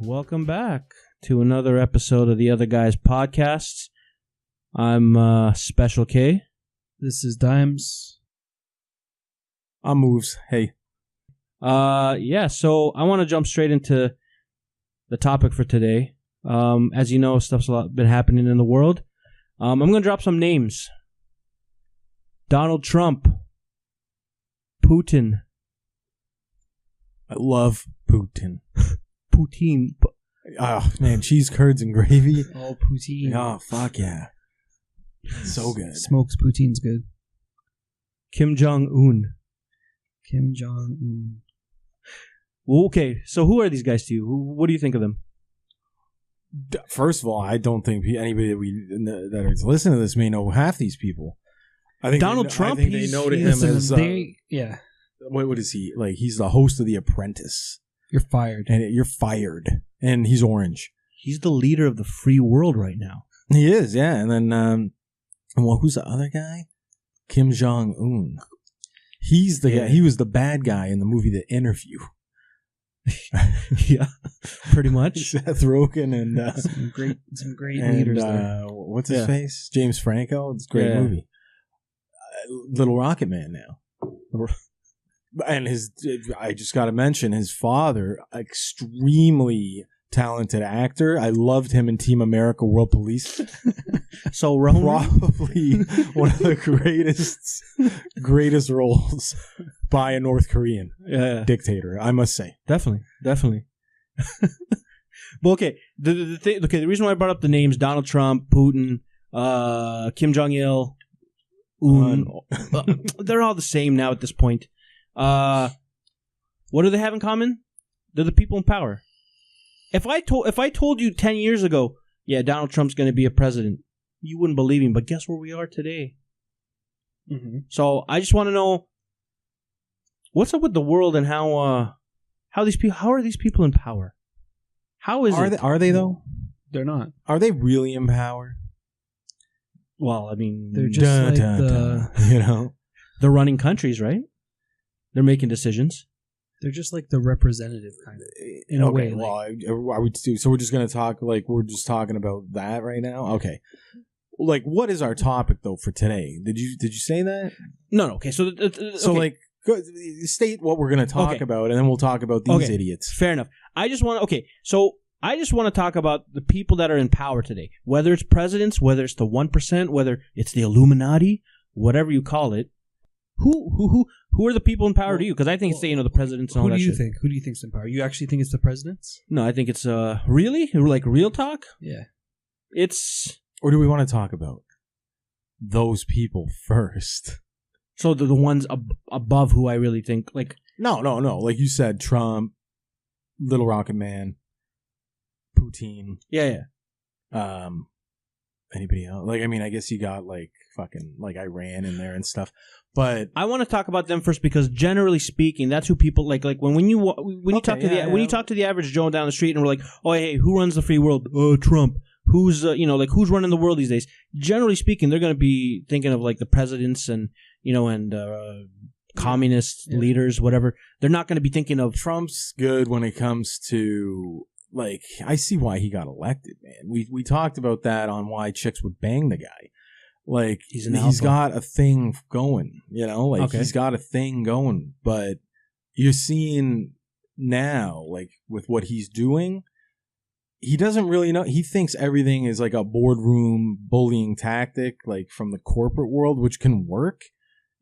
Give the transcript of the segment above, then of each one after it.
Welcome back to another episode of the Other Guys Podcasts. I'm Special K. This is Dimes. I'm Moves. Hey. So I want to jump straight into the topic for today. As you know, stuff's been happening in the world. I'm going to drop some names. Donald Trump. Putin. I love Putin. Poutine. Oh, man, cheese, curds, and gravy. Oh, poutine. Oh, fuck yeah. So good. Smokes poutine's good. Kim Jong-un. Kim Jong-un. Well, okay, so who are these guys to you? What do you think of them? First of all, I don't think anybody that is listening to this may know half these people. I think Donald Trump. I think they know him as yeah. What is he like? He's the host of The Apprentice. You're fired. And you're fired. And he's orange. He's the leader of the free world right now. He is, yeah. And then, who's the other guy? Kim Jong-un. He's the guy. He was the bad guy in the movie The Interview. Yeah, pretty much. Seth Rogen and some great leaders there. What's his face? James Franco. It's a great movie. Little Rocket Man now. And I just got to mention his father, extremely talented actor. I loved him in Team America World Police. So probably one of the greatest roles by a North Korean dictator, I must say. Definitely. Well, okay. The reason why I brought up the names Donald Trump, Putin, Kim Jong-il, they're all the same now at this point. What do they have in common? They're the people in power. If I told you 10 years ago, yeah, Donald Trump's going to be a president, you wouldn't believe me. But guess where we are today? Mm-hmm. So I just want to know what's up with the world and how are these people in power? How is it? Are they though? They're not. Are they really in power? Well, I mean, they're just they're running countries, right? They're making decisions. They're just like the representative kind of, in a way. Well, so we're just going to talk, like, we're just talking about that right now? Okay. Like, what is our topic, though, for today? Did you say that? No. Okay, so... like, state what we're going to talk about, and then we'll talk about these idiots. Fair enough. I just want to talk about the people that are in power today. Whether it's presidents, whether it's the 1%, whether it's the Illuminati, whatever you call it. Who are the people in power to you? Because I think it's the presidents and all that shit. Who do you think? Who do you think's in power? You actually think it's the presidents? No, I think it's really? Like real talk? Yeah. Or do we want to talk about those people first? So the ones above who I really think like No. Like you said, Trump, Little Rocket Man, Putin. Yeah. Anybody else? Like, I mean, I guess you got like fucking like Iran in there and stuff. But I want to talk about them first because generally speaking, that's who people like when you talk to the average Joe down the street and we're like, oh hey, who runs the free world? Trump. Who's who's running the world these days? Generally speaking, they're going to be thinking of like the presidents and communist leaders, whatever. They're not going to be thinking of Trump's good when it comes to like. I see why he got elected, man. We talked about that on why chicks would bang the guy. Like, he's got a thing going, he's got a thing going, but you're seeing now, like, with what he's doing, he doesn't really know. He thinks everything is like a boardroom bullying tactic, like from the corporate world, which can work.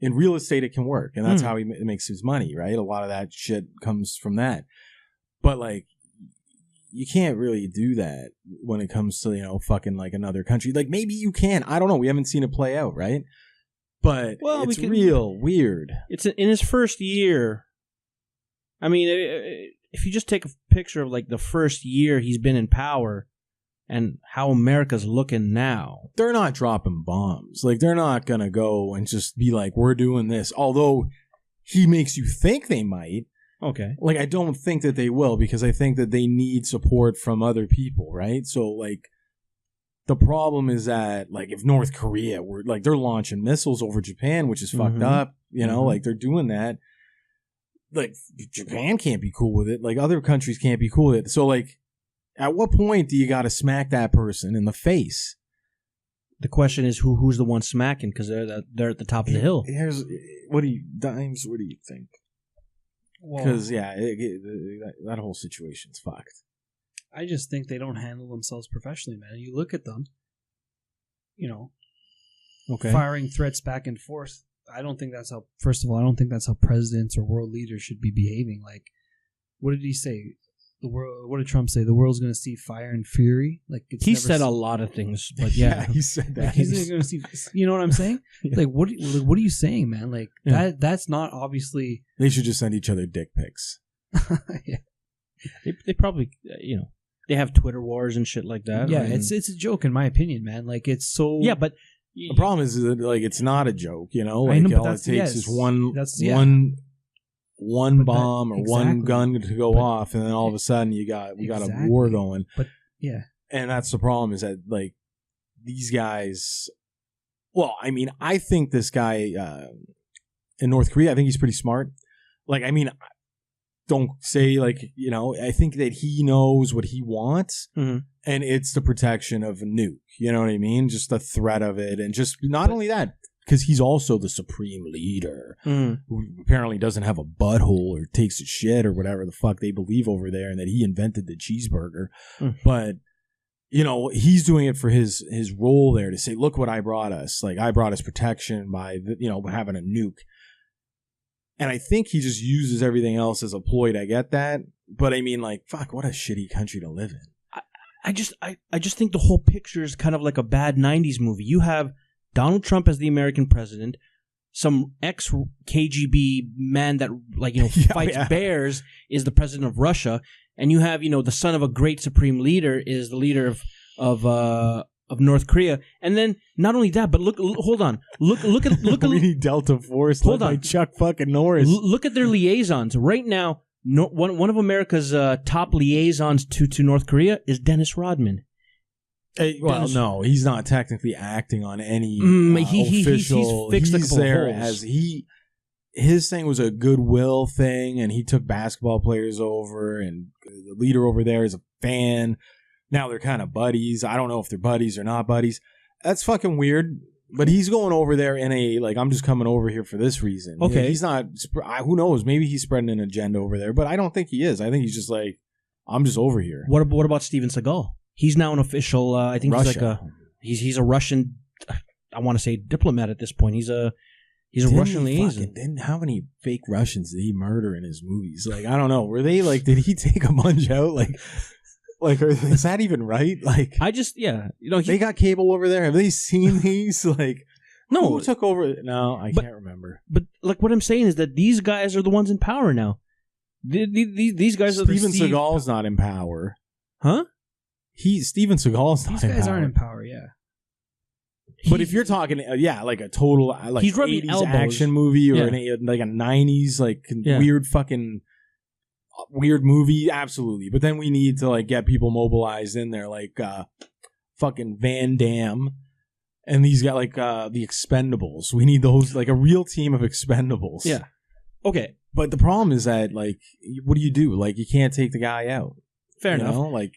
In real estate, it can work, and that's how he makes his money, right? A lot of that shit comes from that. But, like, you can't really do that when it comes to, fucking like another country. Like maybe you can. I don't know. We haven't seen it play out, right? But it's real weird. It's in his first year. I mean, if you just take a picture of like the first year he's been in power and how America's looking now. They're not dropping bombs. Like they're not going to go and just be like, we're doing this. Although he makes you think they might. Okay. Like, I don't think that they will because I think that they need support from other people, right? So, like, the problem is that, like, if North Korea were, like, they're launching missiles over Japan, which is fucked up, like, they're doing that. Like, Japan can't be cool with it. Like, other countries can't be cool with it. So, like, At what point do you got to smack that person in the face? The question is who's the one smacking, because they're at the top of the hill. Dimes? What do you think? Because that whole situation's fucked. I just think they don't handle themselves professionally, man. You look at them, firing threats back and forth. I don't think that's how. First of all, I don't think that's how presidents or world leaders should be behaving. Like, what did he say? What did Trump say? The world's going to see fire and fury. Like he said a lot of things, but yeah, he said that. He's going to see. You know what I'm saying? Yeah. Like, what are you saying, man? Like that's not obviously. They should just send each other dick pics. Yeah, they probably they have Twitter wars and shit like that. Yeah, it's a joke in my opinion, man. Like it's so. Yeah, but the problem is that like it's not a joke. Like all it takes is one bomb or one gun to go off, and then all of a sudden we got a war going. But yeah, and that's the problem is that like these guys. Well, I mean, I think this guy in North Korea, I think he's pretty smart. Like, I mean, don't say like I think that he knows what he wants, and it's the protection of a nuke. You know what I mean? Just the threat of it, and just not only that. Because he's also the supreme leader who apparently doesn't have a butthole or takes a shit or whatever the fuck they believe over there, and that he invented the cheeseburger. But, he's doing it for his role there to say, look what I brought us. Like, I brought us protection by, having a nuke. And I think he just uses everything else as a ploy to get that. But I mean, like, fuck, what a shitty country to live in. I just think the whole picture is kind of like a bad 90s movie. You have Donald Trump as the American president, some ex-KGB man that fights bears is the president of Russia, and you have the son of a great supreme leader is the leader of North Korea, and then not only that, but hold on, look at we need Delta Force. Hold on, Chuck fucking Norris. Look at their liaisons right now. One of America's top liaisons to North Korea is Dennis Rodman. No, he's not technically acting on any official. He's fixed there holes. as his thing was a goodwill thing, and he took basketball players over, and the leader over there is a fan. Now they're kind of buddies. I don't know if they're buddies or not buddies. That's fucking weird. But he's going over there in a I'm just coming over here for this reason. Okay, he's not. Who knows? Maybe he's spreading an agenda over there, but I don't think he is. I think he's just like, I'm just over here. What about Steven Seagal? He's now an official. I think Russia. He's a Russian. I want to say diplomat at this point. He's a Russian liaison. How many fake Russians did he murder in his movies? Like, I don't know. Were they like? Did he take a bunch out? Is that even right? Like, I just they got cable over there. Have they seen these? Like, no, who took over? No, I can't remember. But like, what I'm saying is that these guys are the ones in power now. These guys are. Steven Seagal's not in power, huh? Steven Seagal's not in power. These guys aren't in power, yeah. But if you're talking, like a total he's 80s elbows. Action movie or like a 90s weird fucking weird movie, absolutely. But then we need to get people mobilized in there, like fucking Van Damme, and these got the Expendables. We need those, a real team of Expendables. Yeah. Okay. But the problem is that what do? You can't take the guy out. Fair enough.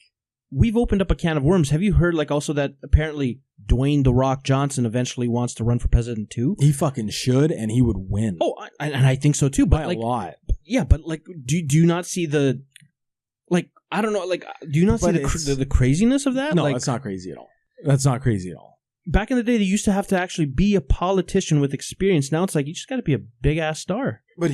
We've opened up a can of worms. Have you heard also that apparently Dwayne "The Rock" Johnson eventually wants to run for president too? He fucking should, and he would win. Oh, and I think so too. But by a lot. Yeah, but do you not see the I don't know, do you not see the craziness of that? No, that's not crazy at all. That's not crazy at all. Back in the day, they used to have to actually be a politician with experience. Now it's you just got to be a big ass star. But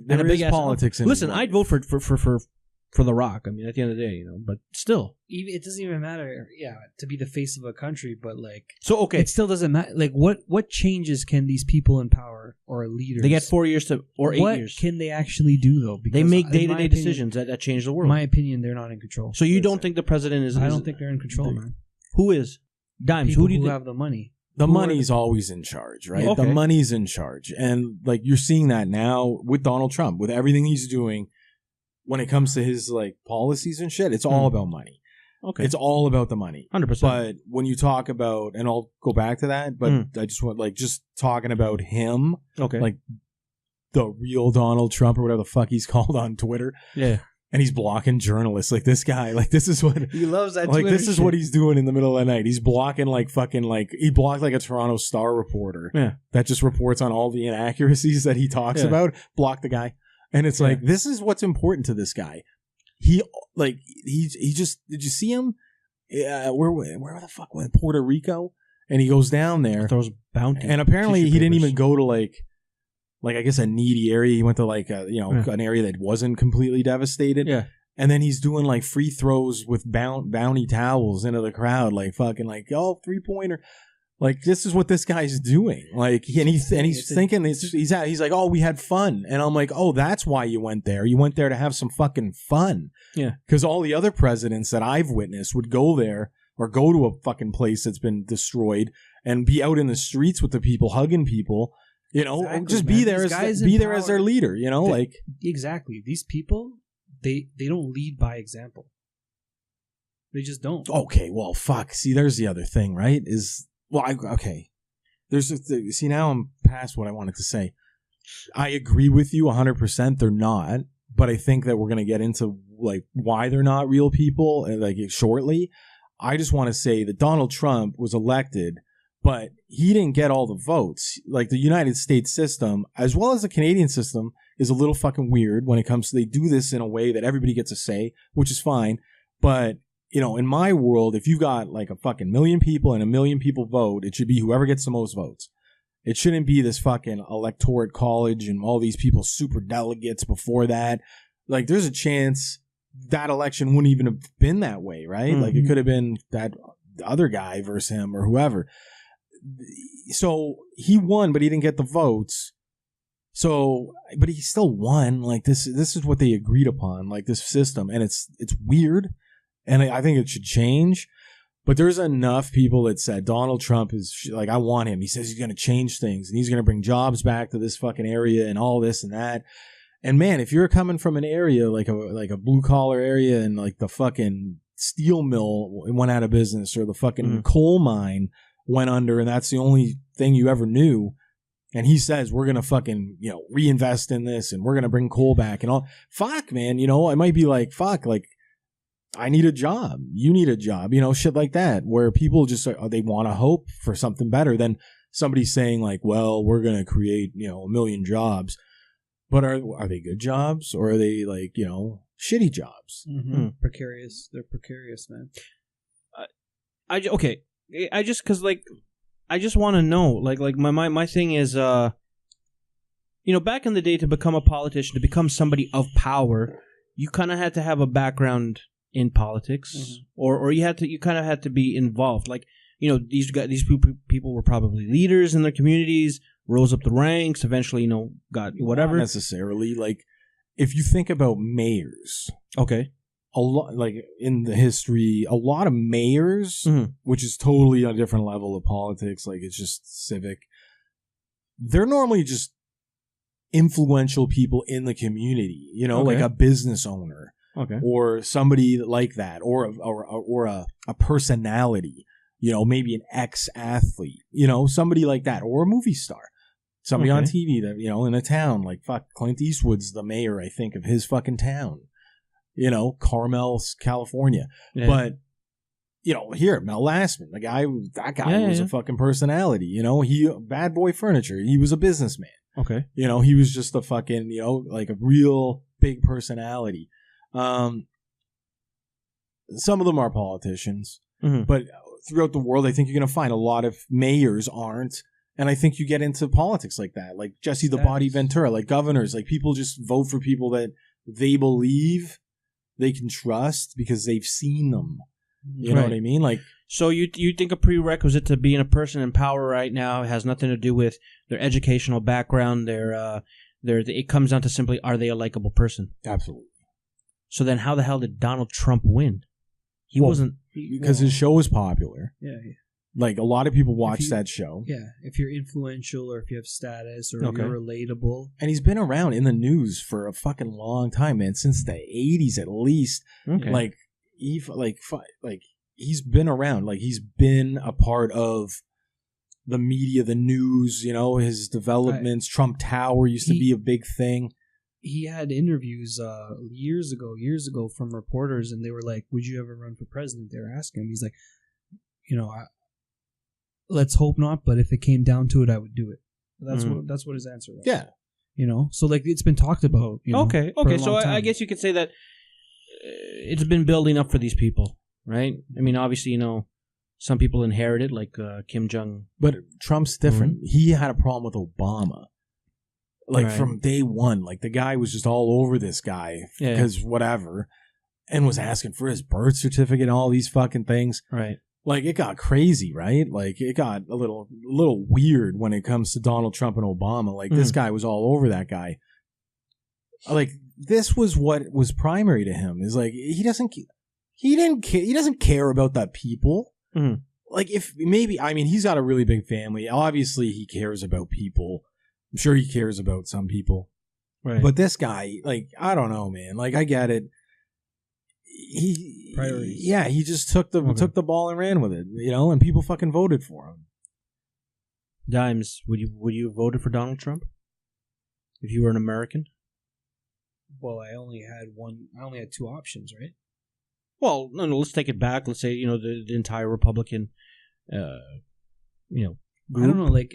there is politics in it. Listen, I'd vote for The Rock. I mean, at the end of the day, but still, it doesn't even matter. Yeah, to be the face of a country, but so okay, it still doesn't matter. What changes can these people in power or leaders? They get 4 years or 8 years. What can they actually do though? Because they make day-to-day decisions that change the world. In my opinion, they're not in control. So you don't think the president is? I don't think they're in control, man. Who is? Dimes. People who do you have the money? The money's always in charge, right? Okay. The money's in charge, and you're seeing that now with Donald Trump, with everything he's doing. When it comes to his policies and shit, it's all about money. Okay, it's all about the money, 100%. But when you talk about, and I'll go back to that, but I just want just talking about him, okay, the real Donald Trump or whatever the fuck he's called on Twitter. Yeah, and he's blocking journalists. Like this guy, like this is what he loves that. Like Twitter this is shit. what he's doing in the middle of the night. He's blocking like fucking like he blocked like a Toronto Star reporter that just reports on all the inaccuracies that he talks about. Block the guy, and it's like this is what's important to this guy. He just did you see him? Where the fuck was Puerto Rico? And he goes down there, throws bounty, and apparently he didn't even go to like I guess a needy area. He went to like an area that wasn't completely devastated. Yeah. And then he's doing like free throws with bounty towels into the crowd, like fucking like 3-pointer. Like this is what this guy's doing. Like he's thinking he's like, oh, we had fun, and I'm like, oh, that's why you went there. You went there to have some fucking fun. Yeah. Because all the other presidents that I've witnessed would go there or go to a fucking place that's been destroyed and be out in the streets with the people, hugging people. Exactly, just be there as their leader. Exactly. These people, they don't lead by example. They just don't. Okay, well, fuck. See, there's the other thing, right? See, now I'm past what I wanted to say. I agree with you 100%. They're not, but I think that we're gonna get into like why they're not real people, like shortly. I just want to say that Donald Trump was elected, but he didn't get all the votes. Like the United States system, as well as the Canadian system, is a little fucking weird when it comes to they do this in a way that everybody gets a say, which is fine. But, in my world, if you've got like a fucking million people and a million people vote, it should be whoever gets the most votes. It shouldn't be this fucking Electoral College and all these people super delegates before that. Like there's a chance that election wouldn't even have been that way, right? Mm-hmm. Like it could have been that other guy versus him or whoever. So he won, but he didn't get the votes. So, but he still won. Like this is what they agreed upon, like this system, and it's weird, and I think it should change. But there's enough people that said Donald Trump is like, I want him. He says he's going to change things and he's going to bring jobs back to this fucking area and all this and that. And man, if you're coming from an area like a blue collar area and like the fucking steel mill went out of business or the fucking coal mine went under and that's the only thing you ever knew, and he says we're gonna fucking reinvest in this and we're gonna bring coal back and all, fuck man, I might be like, fuck, like I need a job, you need a job, shit like that, where people just they want to hope for something better than somebody saying like, well, we're gonna create 1 million jobs. But are they good jobs or are they like, shitty jobs? Mm-hmm. Precarious. They're precarious, man. I just want to know, like my thing is, back in the day to become a politician, to become somebody of power, you kind of had to have a background in politics, or you kind of had to be involved. Like, these people were probably leaders in their communities, rose up the ranks, eventually, got whatever. Not necessarily. Like, if you think about mayors, okay, a lot, like in the history, a lot of mayors, which is totally a different level of politics, like it's just civic, they're normally just influential people in the community, like a business owner, or somebody like that, or a personality, maybe an ex-athlete, somebody like that, or a movie star. Somebody on TV that, in a town, like fuck, Clint Eastwood's the mayor, I think, of his fucking town. Carmel, California. Yeah. But, here, Mel Lastman, that guy was a fucking personality. He, Bad Boy Furniture, he was a businessman. Okay. He was just a fucking, like a real big personality. Some of them are politicians, but throughout the world, I think you're going to find a lot of mayors aren't. And I think you get into politics like that, like Jesse the Body Ventura, like governors, like people just vote for people that they believe they can trust because they've seen them. You know what I mean? Like, so you think a prerequisite to being a person in power right now has nothing to do with their educational background, it comes down to simply, are they a likable person? Absolutely. So then how the hell did Donald Trump win? Because his show was popular. Yeah. Like, a lot of people watch that show. Yeah, if you're influential or if you have status or you're relatable. And he's been around in the news for a fucking long time, man, since the 80s at least. Okay. Like, he's been around. Like, he's been a part of the media, the news, his developments. Trump Tower used to be a big thing. he had interviews years ago from reporters, and they were like, "Would you ever run for president?" They were asking him. He's like, let's hope not, but if it came down to it, I would do it. That's what his answer was. Yeah. So like it's been talked about. Okay. So I guess you could say that it's been building up for these people, right? I mean, obviously, some people inherit it, like Kim Jong. But Trump's different. He had a problem with Obama. Like from day one, like the guy was just all over this guy because whatever, and was asking for his birth certificate and all these fucking things. Right. Like it got crazy, right? Like it got a little weird when it comes to Donald Trump and Obama. Like this guy was all over that guy. Like this was what was primary to him. Is like he doesn't care about that people. Mm-hmm. Like if maybe he's got a really big family. Obviously he cares about people. I'm sure he cares about some people. Right. But this guy, like, I don't know, man. Like, I get it. Priorities. Yeah, he just took the ball and ran with it, and people fucking voted for him. Dimes, would you have voted for Donald Trump if you were an American? Well, I only had two options, right? Well, no, let's take it back. Let's say, the entire Republican, group. I don't know, like...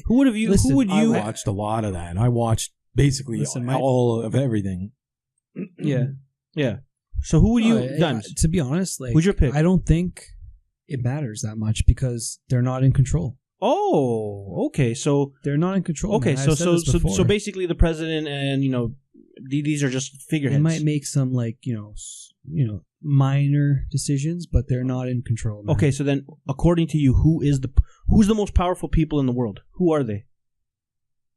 Who would you? I watched a lot of that. I watched basically all of everything. Yeah. So who would you? To be honest, like, who's your pick? I don't think it matters that much because they're not in control. Oh, okay. So they're not in control. Okay, so basically, the president and these are just figureheads. They might make some minor decisions, but they're not in control. Man. Okay, so then, according to you, who's the most powerful people in the world? Who are they?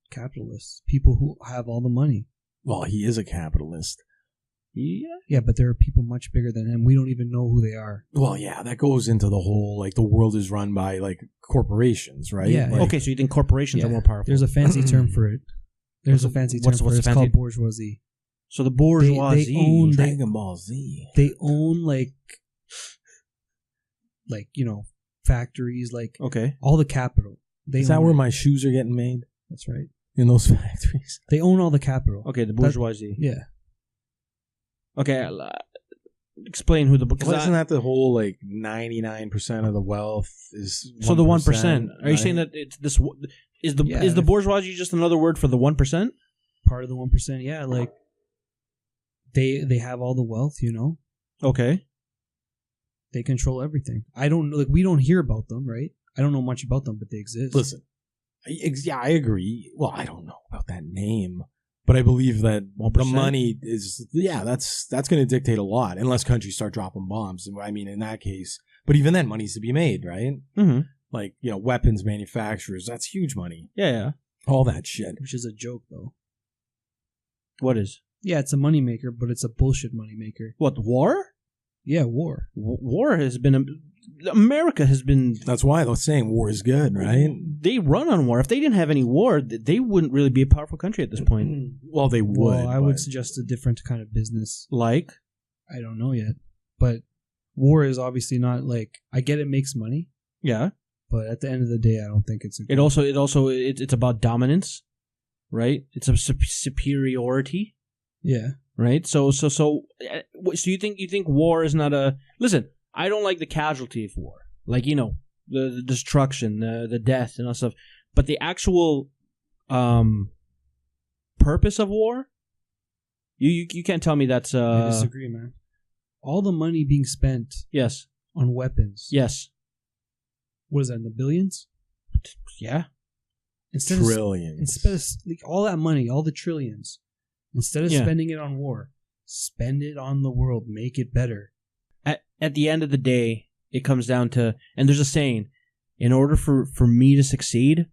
Capitalists, people who have all the money. Well, he is a capitalist. Yeah, but there are people much bigger than him. We don't even know who they are. Well, yeah, that goes into the whole like the world is run by like corporations, right? Yeah. Like, okay, so you think corporations are more powerful? There's a fancy term for it. What's it's called bourgeoisie. So the bourgeoisie, Dragon Ball Z. They own like factories, like all the capital. Is that where my shoes are getting made? That's right. In those factories, they own all the capital. Okay, the bourgeoisie. Yeah. Okay, explain who the. Well, isn't that the whole 99% of the wealth is? So the 1%. Are you saying that it's this? Is the bourgeoisie just another word for the 1%? Part of the 1%, yeah. Like they have all the wealth, Okay. They control everything. I don't know. Like we don't hear about them, right? I don't know much about them, but they exist. Listen, I agree. Well, I don't know about that name. But I believe that 1%? the money is, that's going to dictate a lot unless countries start dropping bombs. I mean, in that case, but even then, money's to be made, right? Mm-hmm. Like, weapons manufacturers, that's huge money. Yeah. All that shit. Which is a joke, though. What is? Yeah, it's a moneymaker, but it's a bullshit moneymaker. What, war? Yeah, war. War has been... America has been... That's why they're saying war is good, right? They run on war. If they didn't have any war, they wouldn't really be a powerful country at this point. Well, they would. Well, I would suggest a different kind of business. Like? I don't know yet. But war is obviously not like... I get it makes money. Yeah. But at the end of the day, I don't think it's... It's about dominance, right? It's a superiority. Yeah. Right? So you think war is not a... Listen... I don't like the casualty of war, like the destruction, the death, and all stuff. But the actual purpose of war, you can't tell me that's. I disagree, man. All the money being spent, yes, on weapons, yes. What is that in the billions? Yeah, trillions. Instead of all that money, all the trillions, instead of spending it on war, spend it on the world, make it better. At the end of the day, it comes down to, and there's a saying, in order for me to succeed,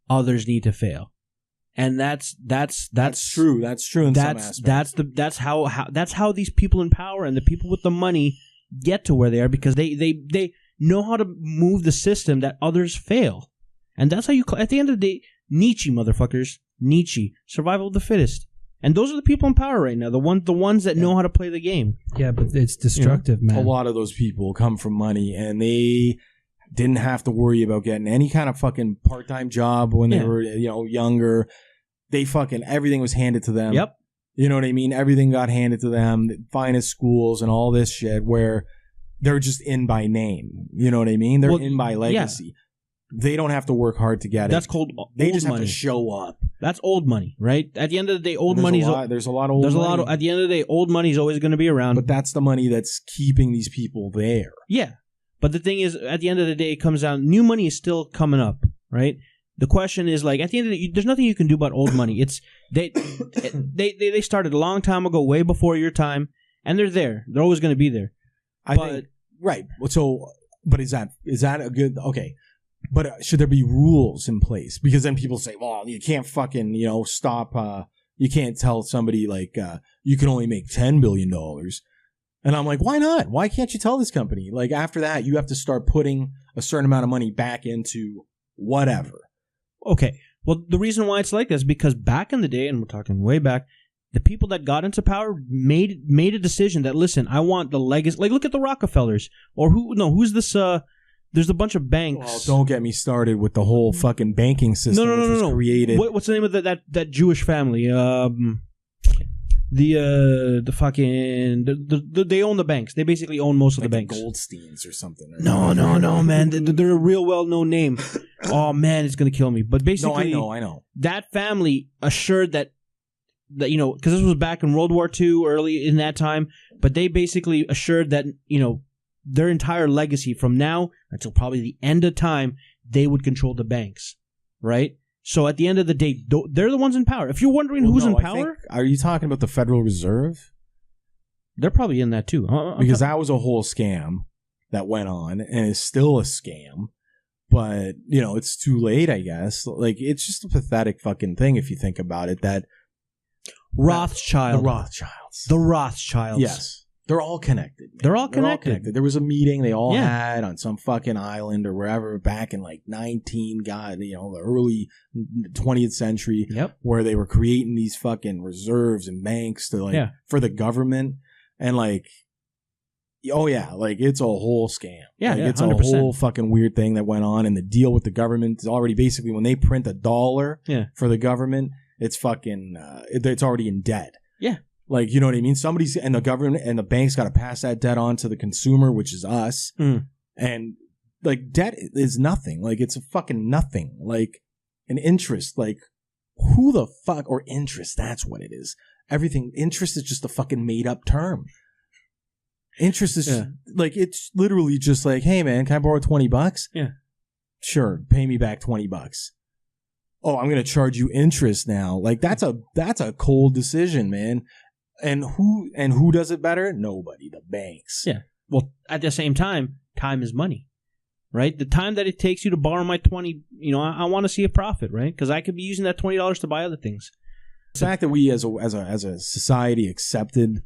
others need to fail. And that's true. That's true in some aspects. That's how these people in power and the people with the money get to where they are, because they know how to move the system that others fail. And that's how at the end of the day, Nietzsche, motherfuckers, survival of the fittest. And those are the people in power right now, the ones that know how to play the game. Yeah, but it's destructive, man. A lot of those people come from money, and they didn't have to worry about getting any kind of fucking part-time job when they were, younger. they fucking, everything was handed to them. Yep. You know what I mean? Everything got handed to them, the finest schools and all this shit, where they're just in by name. You know what I mean? They're in by legacy. Yeah. They don't have to work hard to get it. That's called They just money. have to show up. That's old money, right? At the end of the day, old money. There's a lot of old money. At the end of the day, old money is always going to be around. But that's the money that's keeping these people there. Yeah. But the thing is, at the end of the day, it comes down, new money is still coming up, right? The question is, like, at the end of the day, there's nothing you can do about old money. It's they started a long time ago, way before your time, and they're there. They're always going to be there. I think, right. So, but is that a good, okay. But should there be rules in place? Because then people say, well, you can't fucking, stop, you can't tell somebody, like, you can only make $10 billion. And I'm like, why not? Why can't you tell this company? Like, after that, you have to start putting a certain amount of money back into whatever. Okay. Well, the reason why it's like this is because back in the day, and we're talking way back, the people that got into power made a decision that, listen, I want the legacy. Like, look at the Rockefellers. Or who's this, there's a bunch of banks. Well, don't get me started with the whole fucking banking system which was created. What's the name of that Jewish family? They own the banks. They basically own most of the banks. The Goldsteins or something. No, man. They're a real well-known name. Oh man, it's gonna kill me. But basically, no, I know. That family assured that because this was back in World War II, early in that time. But they basically assured that their entire legacy from now until probably the end of time, they would control the banks, right? So at the end of the day, they're the ones in power. If you're wondering who's in power, are you talking about the Federal Reserve? They're probably in that too. Because that was a whole scam that went on, and it's still a scam. But it's too late, I guess. Like, it's just a pathetic fucking thing if you think about it. That the Rothschilds. Yes. They're all connected. They're all connected. There was a meeting they all had on some fucking island or wherever back in like the early 20th century, where they were creating these fucking reserves and banks to for the government, and it's a whole scam. It's 100%. A whole fucking weird thing that went on, and the deal with the government is already basically when they print $1 for the government, it's fucking it's already in debt. Yeah. Like, you know what I mean? And the government and the banks got to pass that debt on to the consumer, which is us. And like, debt is nothing. Like, it's a fucking nothing. Like, an interest. Like, who the fuck, or interest, that's what it is. Everything, interest is just a fucking made up term. Interest is like, it's literally just like, hey man, can I borrow $20? Yeah. Sure. Pay me back $20. Oh, I'm going to charge you interest now. Like, that's a cold decision, man. And who does it better? Nobody. The banks. Yeah. Well, at the same time is money, right? The time that it takes you to borrow my 20, I want to see a profit, right? Because I could be using that $20 to buy other things. The fact that we as a society accepted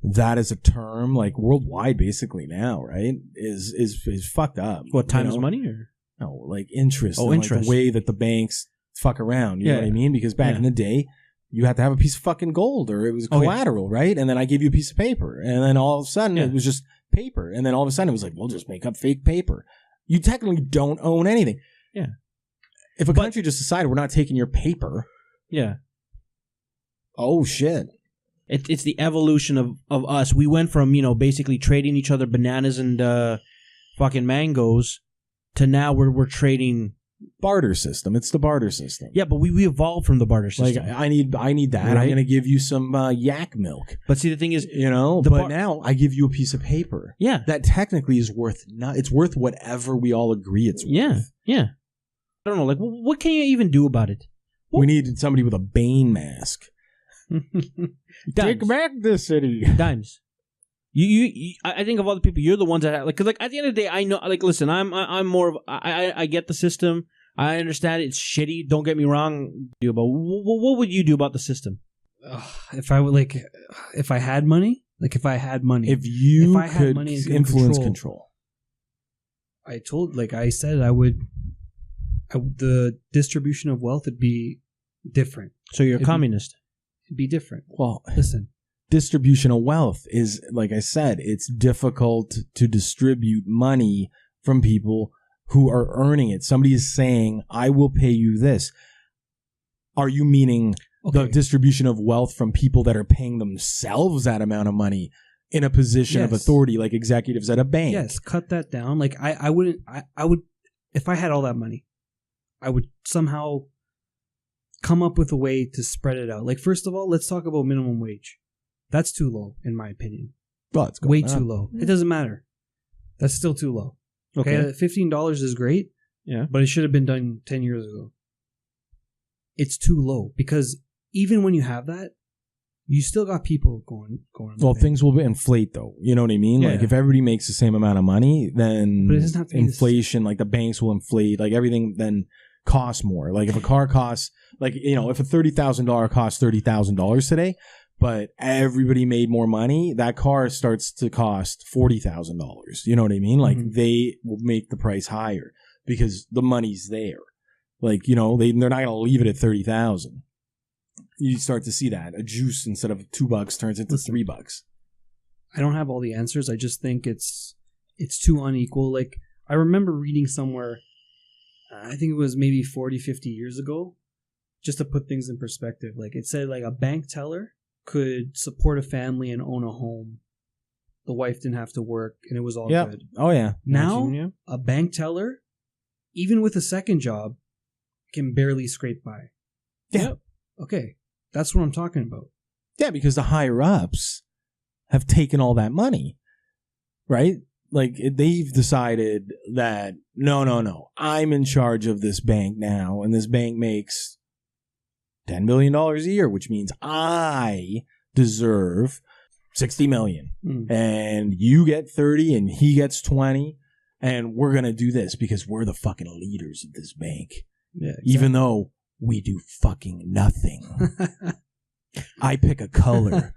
that as a term, like worldwide, basically now, right, is fucked up. What, time is money, or no, like interest? Oh, interest. Like the way that the banks fuck around. You know what I mean? Because back in the day, you had to have a piece of fucking gold, or it was collateral, right? And then I give you a piece of paper, and then all of a sudden it was just paper, and then all of a sudden it was like, we'll just make up fake paper. You technically don't own anything. Yeah. If a country just decided we're not taking your paper, oh shit. It's the evolution of us. We went from basically trading each other bananas and fucking mangoes to now we're trading. Barter system. It's the barter system. Yeah, but we evolved from the barter system. Like, I need that. Right? I'm going to give you some yak milk. But see, the thing is, but now I give you a piece of paper. Yeah, that technically is worth it's worth whatever we all agree it's worth. Yeah. I don't know. Like, what can you even do about it? We need somebody with a Bane mask. Take back the city. Dimes. You I think of all the people, you're the ones that have, like, because like at the end of the day, I know, like, listen, I'm more of, I get the system, I understand it's shitty. Don't get me wrong, but what would you do about the system? If I had money, if I had money and influence control. I said I would. The distribution of wealth would be different. So you're a communist. It'd be different. Well, listen. Distribution of wealth is, like I said, it's difficult to distribute money from people who are earning it. Somebody is saying, I will pay you this. are you meaning Okay. the distribution of wealth from people that are paying themselves that amount of money in a position of authority, like executives at a bank? Yes, cut that down. Like I would, if I had all that money, I would somehow come up with a way to spread it out. Like, first of all, let's talk about minimum wage. That's too low, in my opinion. Well, it's way too low. It doesn't matter. That's still too low. Okay, $15 is great. Yeah, but it should have been done 10 years ago. It's too low because even when you have that, you still got people going. Well, things will inflate, though. You know what I mean? Yeah. Like, if everybody makes the same amount of money, then but it doesn't have to inflation, like the banks will inflate, like everything then costs more. Like, if a car costs, like, you know, if a $30,000 costs $30,000 today, but everybody made more money, that car starts to cost $40,000. You know what I mean? Like, they will make the price higher because the money's there. Like, you know, they're not going to leave it at $30,000. You start to see that a juice instead of $2 turns into $3. I don't have all the answers. I just think it's too unequal. Like, I remember reading somewhere, I think it was maybe 40, 50 years ago, just to put things in perspective. Like, it said like a bank teller could support a family and own a home. The wife didn't have to work and it was all good. Oh yeah. Now a bank teller, even with a second job, can barely scrape by. Yeah. Okay. That's what I'm talking about. Yeah, because the higher ups have taken all that money, right? Like, they've decided that, no, I'm in charge of this bank now, and this bank makes $10 million a year, which means I deserve $60 million. And you get 30 and he gets 20, and we're going to do this because we're the fucking leaders of this bank. Yeah, exactly. Even though we do fucking nothing. I pick a color.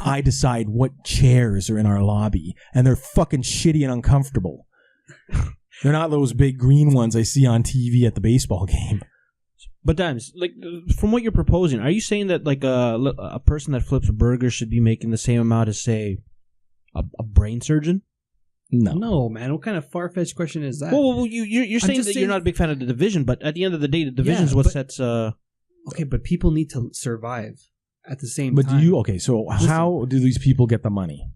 I decide what chairs are in our lobby, and they're fucking shitty and uncomfortable. They're not those big green ones I see on TV at the baseball game. But Dimes, like, from what you're proposing, are you saying that like a person that flips a burger should be making the same amount as, say, a brain surgeon? No, man. What kind of far-fetched question is that? Well, you're saying that you're not a big fan of the division, but at the end of the day, the division is what sets... Okay, but people need to survive at the same time. But how do these people get the money?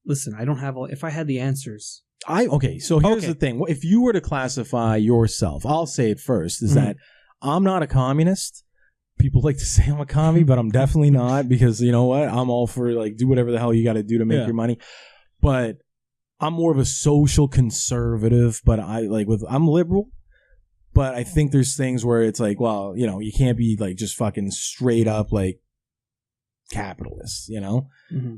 Listen, I don't have all... If I had the answers... So here's the thing. If you were to classify yourself, I'll say it first, is that I'm not a communist. People like to say I'm a commie, but I'm definitely not, because, you know what? I'm all for, like, do whatever the hell you got to do to make your money. But... I'm more of a social conservative, but I'm liberal, but I think there's things where it's like, well, you know, you can't be like just fucking straight up like capitalist, you know?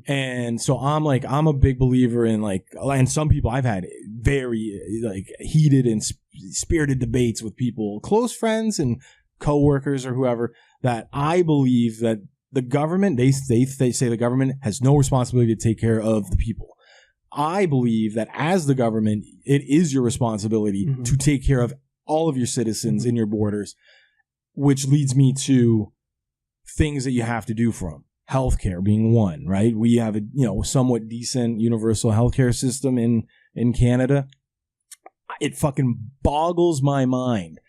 And so I'm a big believer in like, and some people I've had very like heated and spirited debates with people, close friends and coworkers or whoever, that I believe that the government, they say the government has no responsibility to take care of the people. I believe that as the government, it is your responsibility to take care of all of your citizens in your borders, which leads me to things that you have to do for them. Healthcare being one, right? We have a somewhat decent universal healthcare system in Canada. It fucking boggles my mind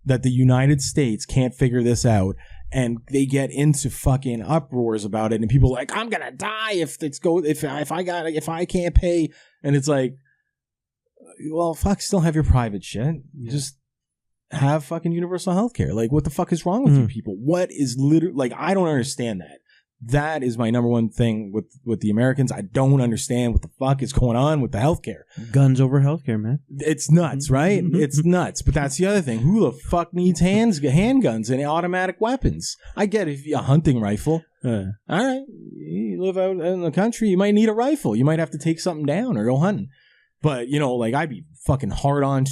that the United States can't figure this out. And they get into fucking uproars about it, and people are like, I'm gonna die if I can't pay. And it's like, well, fuck, still have your private shit. Just have fucking universal healthcare. Like, what the fuck is wrong with you people? What is literally, like, I don't understand that. That is my number one thing with the Americans. I don't understand what the fuck is going on with the healthcare. Guns over healthcare, man. It's nuts, right? It's nuts. But that's the other thing. Who the fuck needs handguns and automatic weapons? I get it, if you a hunting rifle. All right. You live out in the country, you might need a rifle. You might have to take something down or go hunting. But, you know, like, I'd be fucking hard on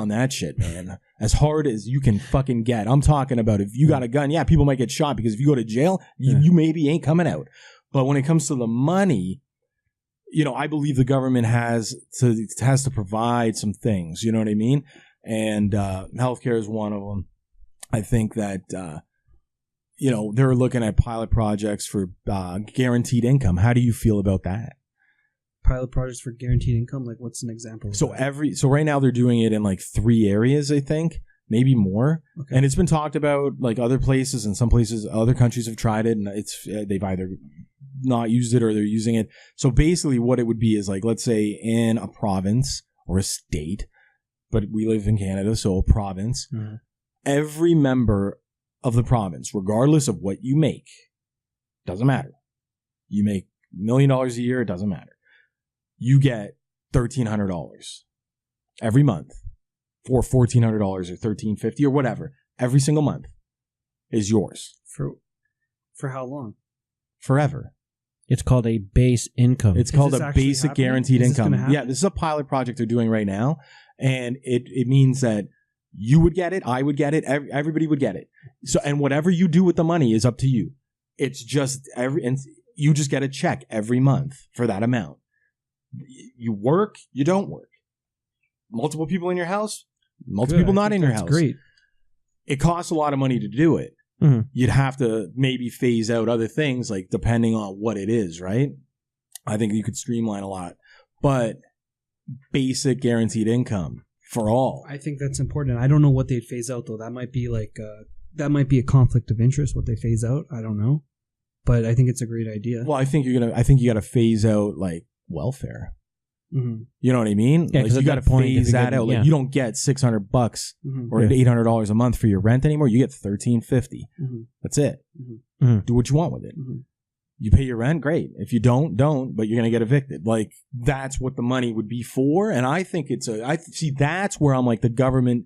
that shit, man. As hard as you can fucking get. I'm talking about if you got a gun, people might get shot, because if you go to jail, you maybe ain't coming out. But when it comes to the money, you know, I believe the government has to provide some things, you know what I mean? And healthcare is one of them. I think that, you know, they're looking at pilot projects for guaranteed income. How do you feel about that? Pilot projects for guaranteed income? Like, what's an example of that? So right now they're doing it in like 3 areas, I think. maybe more. Okay. And it's been talked about like other places, and some places, other countries have tried it, and they've either not used it or they're using it. So basically what it would be is like, let's say in a province or a state, but we live in Canada, so a province, every member of the province, regardless of what you make, doesn't matter. You make $1 million a year, it doesn't matter. You get $1,300 every month, or $1,400 or $1,350 or whatever, every single month is yours. For how long? Forever. It's called a base income. It's called a basic guaranteed income. Yeah, this is a pilot project they're doing right now. And it means that you would get it, I would get it, everybody would get it. So, and whatever you do with the money is up to you. It's just and you just get a check every month for that amount. You work, you don't work. Multiple people in your house, multiple people not in your house. Great. It costs a lot of money to do it. Mm-hmm. You'd have to maybe phase out other things, like depending on what it is, right? I think you could streamline a lot. But basic guaranteed income for all. I think that's important. I don't know what they'd phase out, though. That might be like that might be a conflict of interest, what they phase out. I don't know. But I think it's a great idea. Well, I think you got to phase out like welfare. Mm-hmm. You know what I mean? Yeah, like, you got to phase that out. Like, you don't get $600 or $800 a month for your rent anymore. You get $1,350. Mm-hmm. That's it. Mm-hmm. Do what you want with it. Mm-hmm. You pay your rent, great. If you don't, but you're gonna get evicted. Like, that's what the money would be for. And I think that's where I'm like, the government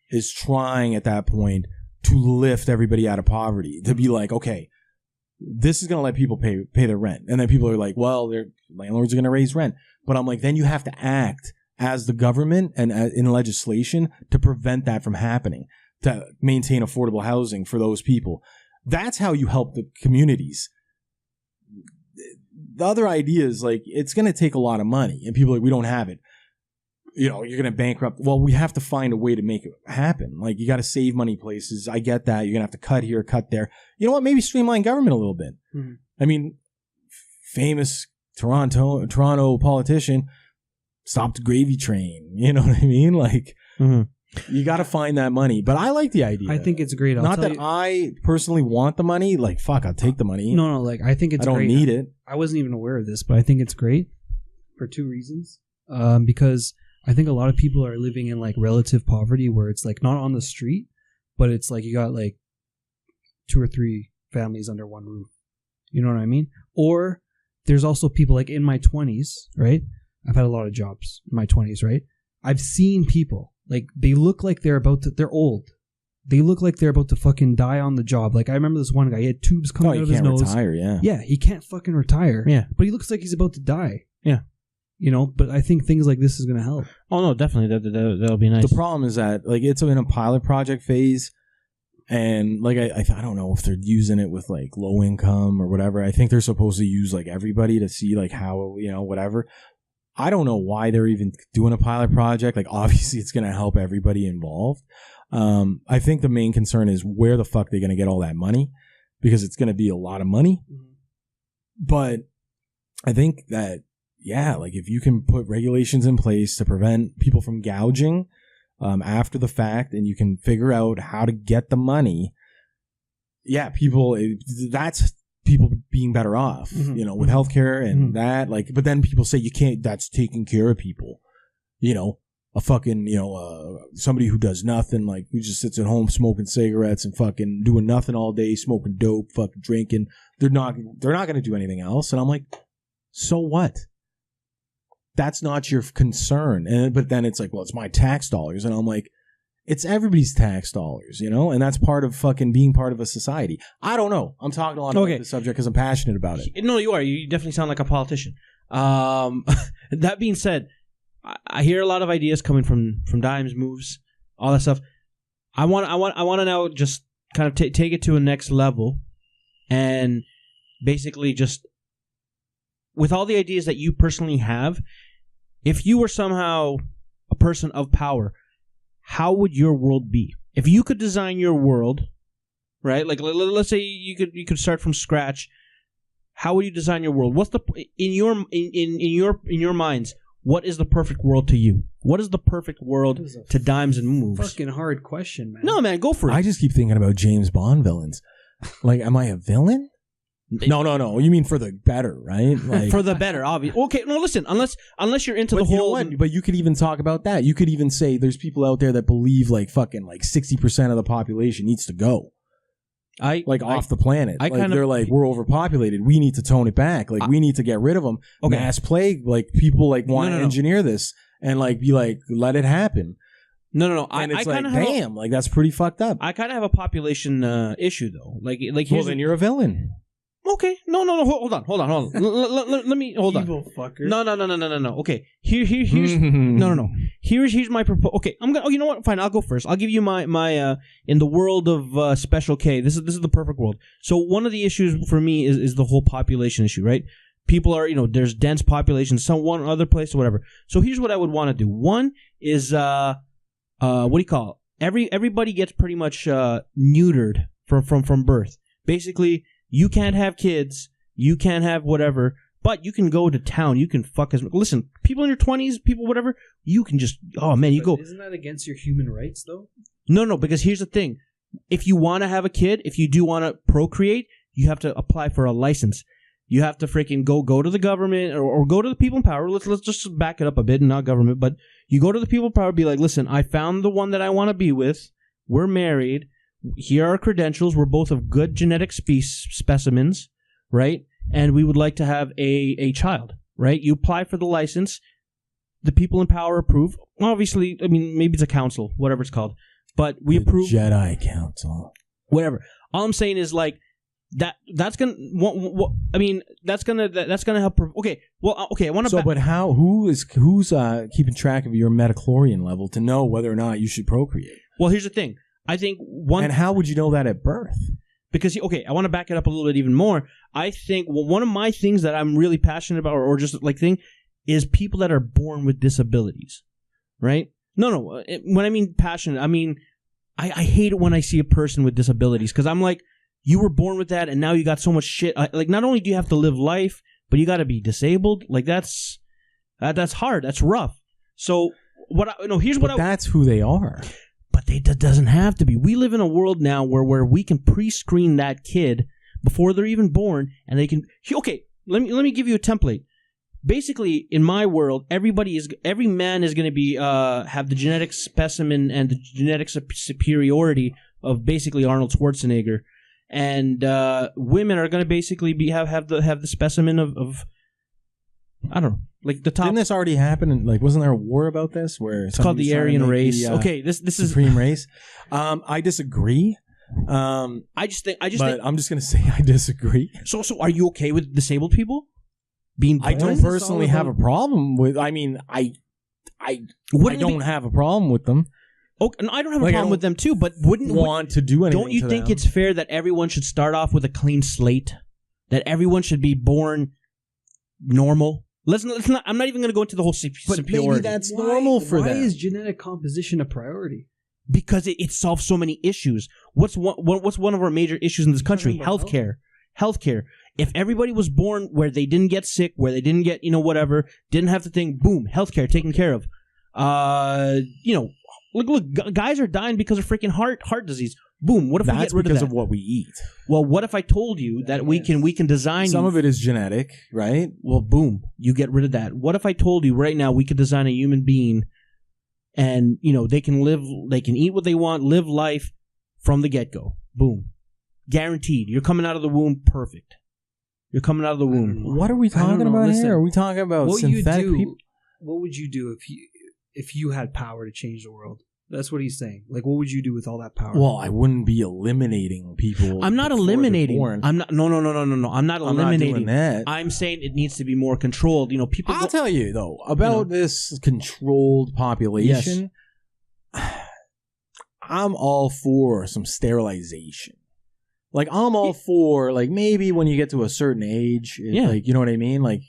is trying at that point to lift everybody out of poverty. To be like, okay, this is gonna let people pay their rent, and then people are like, well, their landlords are gonna raise rent. But I'm like, then you have to act as the government and in legislation to prevent that from happening, to maintain affordable housing for those people. That's how you help the communities. The other idea is like, it's going to take a lot of money, and people are like, we don't have it. You know, you're going to bankrupt. Well, we have to find a way to make it happen. Like, you got to save money places. I get that. You're going to have to cut here, cut there. You know what? Maybe streamline government a little bit. Mm-hmm. I mean, famous Toronto politician stopped the gravy train. You know what I mean? Like, you got to find that money. But I like the idea. I think it's great. Not that I personally want the money. Like, fuck, I'll take the money. No, like, I think it's great. I don't need it. I wasn't even aware of this, but I think it's great for two reasons. Because I think a lot of people are living in like relative poverty, where it's like not on the street, but it's like you got like 2 or 3 families under one roof. You know what I mean? Or there's also people like in my 20s, right? I've had a lot of jobs in my 20s, right? I've seen people, like, they look like they're old. They look like they're about to fucking die on the job. Like, I remember this one guy, he had tubes coming out of his nose. He can't retire, yeah. Yeah, he can't fucking retire. Yeah. But he looks like he's about to die. Yeah. You know, but I think things like this is going to help. Oh, no, definitely. That'll be nice. The problem is that, like, it's in a pilot project phase, and, like, I don't know if they're using it with, like, low income or whatever. I think they're supposed to use, like, everybody to see, like, how, you know, whatever. I don't know why they're even doing a pilot project. Like, obviously, it's going to help everybody involved. I think the main concern is where the fuck they're going to get all that money, because it's going to be a lot of money. Mm-hmm. But I think that, yeah, like, if you can put regulations in place to prevent people from gouging after the fact, and you can figure out how to get the money, yeah, that's people being better off, you know, with healthcare and that, like, but then people say you can't, that's taking care of people, you know, a fucking, you know, somebody who does nothing, like, who just sits at home smoking cigarettes and fucking doing nothing all day, smoking dope, fucking drinking. They're not going to do anything else. And I'm like, so what? That's not your concern. But then it's like, well, it's my tax dollars. And I'm like, it's everybody's tax dollars, you know? And that's part of fucking being part of a society. I don't know. I'm talking a lot about this subject because I'm passionate about it. No, you are. You definitely sound like a politician. That being said, I hear a lot of ideas coming from Dimes, Moves, all that stuff. I want to now just kind of take it to a next level, and basically just, with all the ideas that you personally have, if you were somehow a person of power, how would your world be? If you could design your world, right? Like, let's say you could start from scratch. How would you design your world? What's in your minds? What is the perfect world to you? What is the perfect world to dimes and moves? Fucking hard question, man. No, man, go for it. I just keep thinking about James Bond villains. Like, am I a villain? No. You mean for the better, right? Like, for the better, obviously. Okay, no, listen. Unless you're into the whole. You know what? But you could even talk about that. You could even say there's people out there that believe like fucking like 60% of the population needs to go. Off the planet. They're like, we're overpopulated. We need to tone it back. Like, we need to get rid of them. Okay. Mass plague. Like, people like want to engineer this and like be like, let it happen. No. And it's like, damn, like that's pretty fucked up. I kind of have a population issue though. Like, well, then you're a villain. Okay, no. Hold on. Let me hold on. Evil fucker. No. Okay, here's no. Here's my proposal. Okay, I'm gonna. Oh, you know what? Fine, I'll go first. I'll give you my in the world of Special K. This is the perfect world. So one of the issues for me is the whole population issue, right? People are, there's dense population, some one other place or whatever. So here's what I would want to do. One is what do you call it? Everybody gets pretty much neutered from birth. Basically, you can't have kids, you can't have whatever, but you can go to town, you can fuck as... Listen, people in your 20s, people whatever, you can just... Oh, man, go... Isn't that against your human rights, though? No, because here's the thing. If you want to have a kid, if you do want to procreate, you have to apply for a license. You have to freaking go to the government or go to the people in power. Let's just back it up a bit, not government, but you go to the people in power, be like, listen, I found the one that I want to be with. We're married. Here are our credentials. We're both of good genetic specimens, right? And we would like to have a child, right? You apply for the license. The people in power approve. Obviously, I mean, maybe it's a council, whatever it's called. But we approve. Jedi Council. Whatever. All I'm saying is like, that's gonna. I mean, that's gonna help. Okay. Well, okay. I want to. So, but who's keeping track of your metachlorian level to know whether or not you should procreate? Well, here's the thing. I think And how would you know that at birth? Because I want to back it up a little bit even more. I think one of my things that I'm really passionate about, or just like thing, is people that are born with disabilities, right? No. When I mean passionate, I mean I hate it when I see a person with disabilities because I'm like, you were born with that, and now you got so much shit. Like, not only do you have to live life, but you got to be disabled. Like, that's hard. That's rough. So that's who they are. But that doesn't have to be. We live in a world now where we can pre-screen that kid before they're even born, and they can. Okay, let me give you a template. Basically, in my world, every man is going to be have the genetic specimen and the genetic superiority of basically Arnold Schwarzenegger, and women are going to basically have the specimen of I don't know. Like the top. Didn't this already happen? And like, wasn't there a war about this? Where it's called the Aryan race. Okay, this is supreme race. I disagree. I'm just gonna say I disagree. So are you okay with disabled people being born? I don't personally have a problem with. I mean, I don't have a problem with them. Okay, and I don't have a problem with them too. But wouldn't to do anything? Don't you think it's fair that everyone should start off with a clean slate? That everyone should be born normal? Let's not. I'm not even going to go into the whole superiority. But maybe that's normal for them. Why is genetic composition a priority? Because it solves so many issues. What's one of our major issues in this country? Healthcare. If everybody was born where they didn't get sick, where they didn't get whatever, didn't have the thing, boom, healthcare taken care of. Look, guys are dying because of freaking heart disease. Boom. What if we get rid of that? That's because of what we eat. Well, what if I told you that we can design... Some of it is genetic, right? Well, boom. You get rid of that. What if I told you right now we could design a human being and, they can eat what they want, live life from the get-go. Boom. Guaranteed. You're coming out of the womb perfect. You're coming out of the womb. What are we talking about here? Are we talking about synthetic people? What would you do if you had power to change the world? That's what he's saying. Like, what would you do with all that power? Well, I wouldn't be eliminating people. I'm not eliminating. I'm not. No. I'm not eliminating. I'm not doing that. I'm saying it needs to be more controlled. People. I'll tell you though about this controlled population. Yes. I'm all for some sterilization. Like, I'm all for maybe when you get to a certain age, you know what I mean? Like,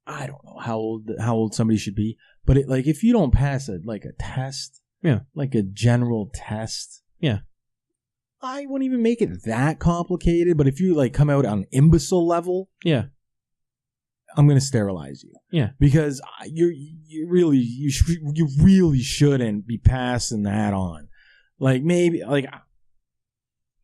I don't know how old somebody should be. But if you don't pass a test, like a general test, I wouldn't even make it that complicated. But if you come out on imbecile level, I'm going to sterilize you. Yeah. Because you really shouldn't be passing that on. Like maybe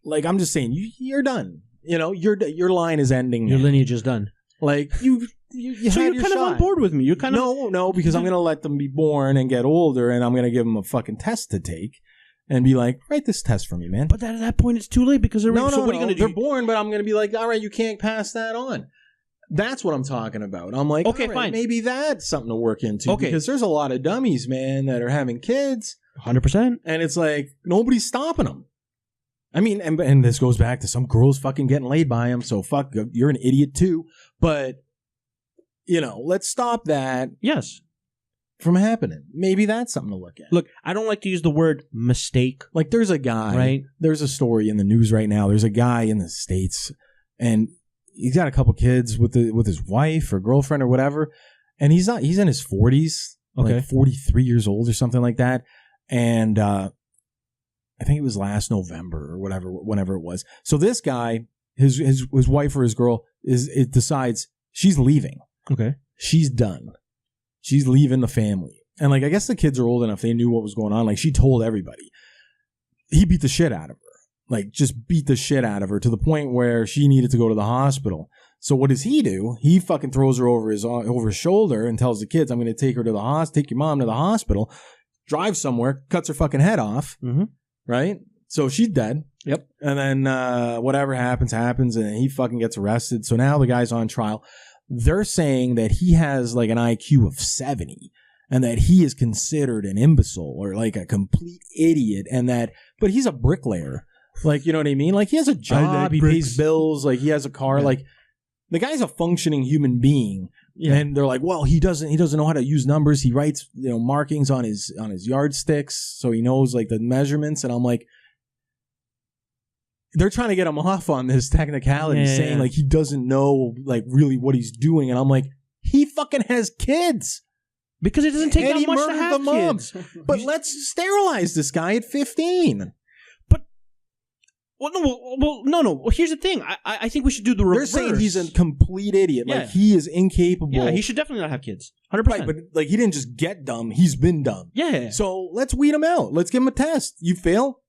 like I'm just saying you're done. You know, your line is ending. Your now. lineage is done. Like you so had you're your kind shot. of on board with me. You're kind of no, because I'm going to let them be born and get older, and I'm going to give them a fucking test to take, and be like, write this test for me, man. But at that point, it's too late because they're what are you going to do? They're born, but I'm going to be like, all right, you can't pass that on. That's what I'm talking about. I'm like, okay, all right, fine. Maybe that's something to work into. Okay. Because there's a lot of dummies, man, that are having kids. 100%. And it's like, nobody's stopping them. I mean, and this goes back to some girls fucking getting laid by him, so fuck, you're an idiot too. But, you know, let's stop that. Yes. From happening. Maybe that's something to look at. Look, I don't like to use the word mistake. Like, there's a guy, right? There's a story in the news right now. There's a guy in the States, and he's got a couple kids with his wife or girlfriend or whatever, and he's in his 40s, okay, like 43 years old or something like that, and I think it was last November or whenever it was. So this guy, his wife or his girl decides she's leaving. Okay, she's done. She's leaving the family, and like I guess the kids are old enough; they knew what was going on. Like she told everybody. He beat the shit out of her. Like, just beat the shit out of her to the point where she needed to go to the hospital. So what does he do? He fucking throws her over his shoulder and tells the kids, I'm going to take her to the hospital, take your mom to the hospital, drive somewhere, cuts her fucking head off, right? So she's dead. Yep. And then whatever happens, and he fucking gets arrested. So now the guy's on trial. They're saying that he has like an IQ of 70. And that he is considered an imbecile or like a complete idiot, but he's a bricklayer. Like, you know what I mean? Like, he has a job, he pays bills, like, he has a car. Yeah. Like, the guy's a functioning human being. Yeah. And they're like, well, he doesn't know how to use numbers. He writes, markings on his yardsticks, so he knows, like, the measurements. And I'm like, they're trying to get him off on this technicality, saying, like, he doesn't know, like, really what he's doing. And I'm like, he fucking has kids. Because it doesn't take that much to have kids. But let's sterilize this guy at 15. But, no. Here's the thing. I think we should do the reverse. They're saying he's a complete idiot. Yeah. Like, he is incapable. Yeah, he should definitely not have kids. 100%. Right, but, like, he didn't just get dumb. He's been dumb. Yeah. So, let's weed him out. Let's give him a test. You fail?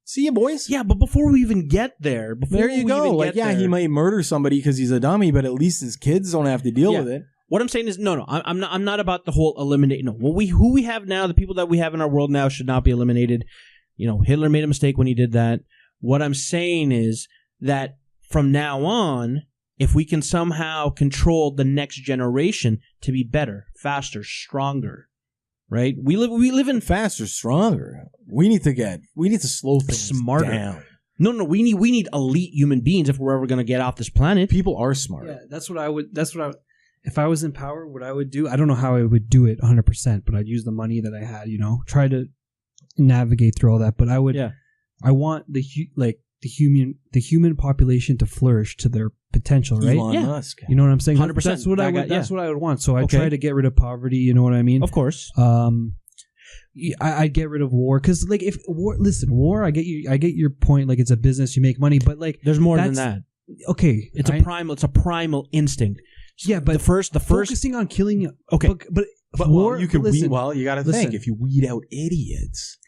See you, boys. Yeah, but before we even get there. There you go. Like, he might murder somebody because he's a dummy, but at least his kids don't have to deal with it. What I'm saying is, no, I'm not about the whole eliminate. No, who we have now, the people that we have in our world now should not be eliminated. Hitler made a mistake when he did that. What I'm saying is that from now on, if we can somehow control the next generation to be better, faster, stronger, right? We live in faster, stronger. We need to slow things smarter down. No, we need elite human beings if we're ever going to get off this planet. People are smart. Yeah, that's what I would. If I was in power, what I would do, I don't know how I would do it 100%, but I'd use the money that I had, try to navigate through all that. But I would, I want the human population to flourish to their potential, right? Elon Musk. You know what I'm saying? 100%. That's what I would. That's what I would want. So I try to get rid of poverty. You know what I mean? Of course. I'd get rid of war because, like, if war. I get your point. Like, it's a business, you make money, but like, there's more than that. Okay, it's a primal instinct. Yeah, but the first focusing on killing. Okay, but war. You can you got to think if you weed out idiots.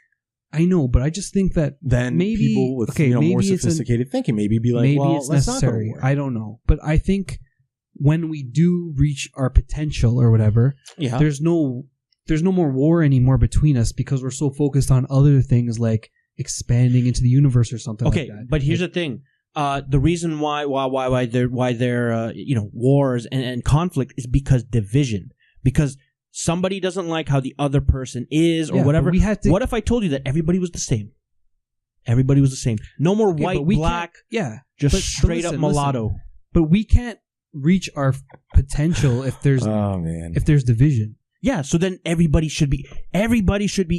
I know, but I just think that then maybe people with more sophisticated thinking maybe be like, maybe well, it's necessary. I don't know, but I think when we do reach our potential or whatever, there's no more war anymore between us because we're so focused on other things like expanding into the universe or something. Okay, like that. But here's the thing. The reason why there wars and conflict is because division. Because somebody doesn't like how the other person is or whatever. What if I told you that everybody was the same? Everybody was the same. No more white, black. Just straight up mulatto. But we can't reach our potential if there's if there's division. Yeah, so then everybody should be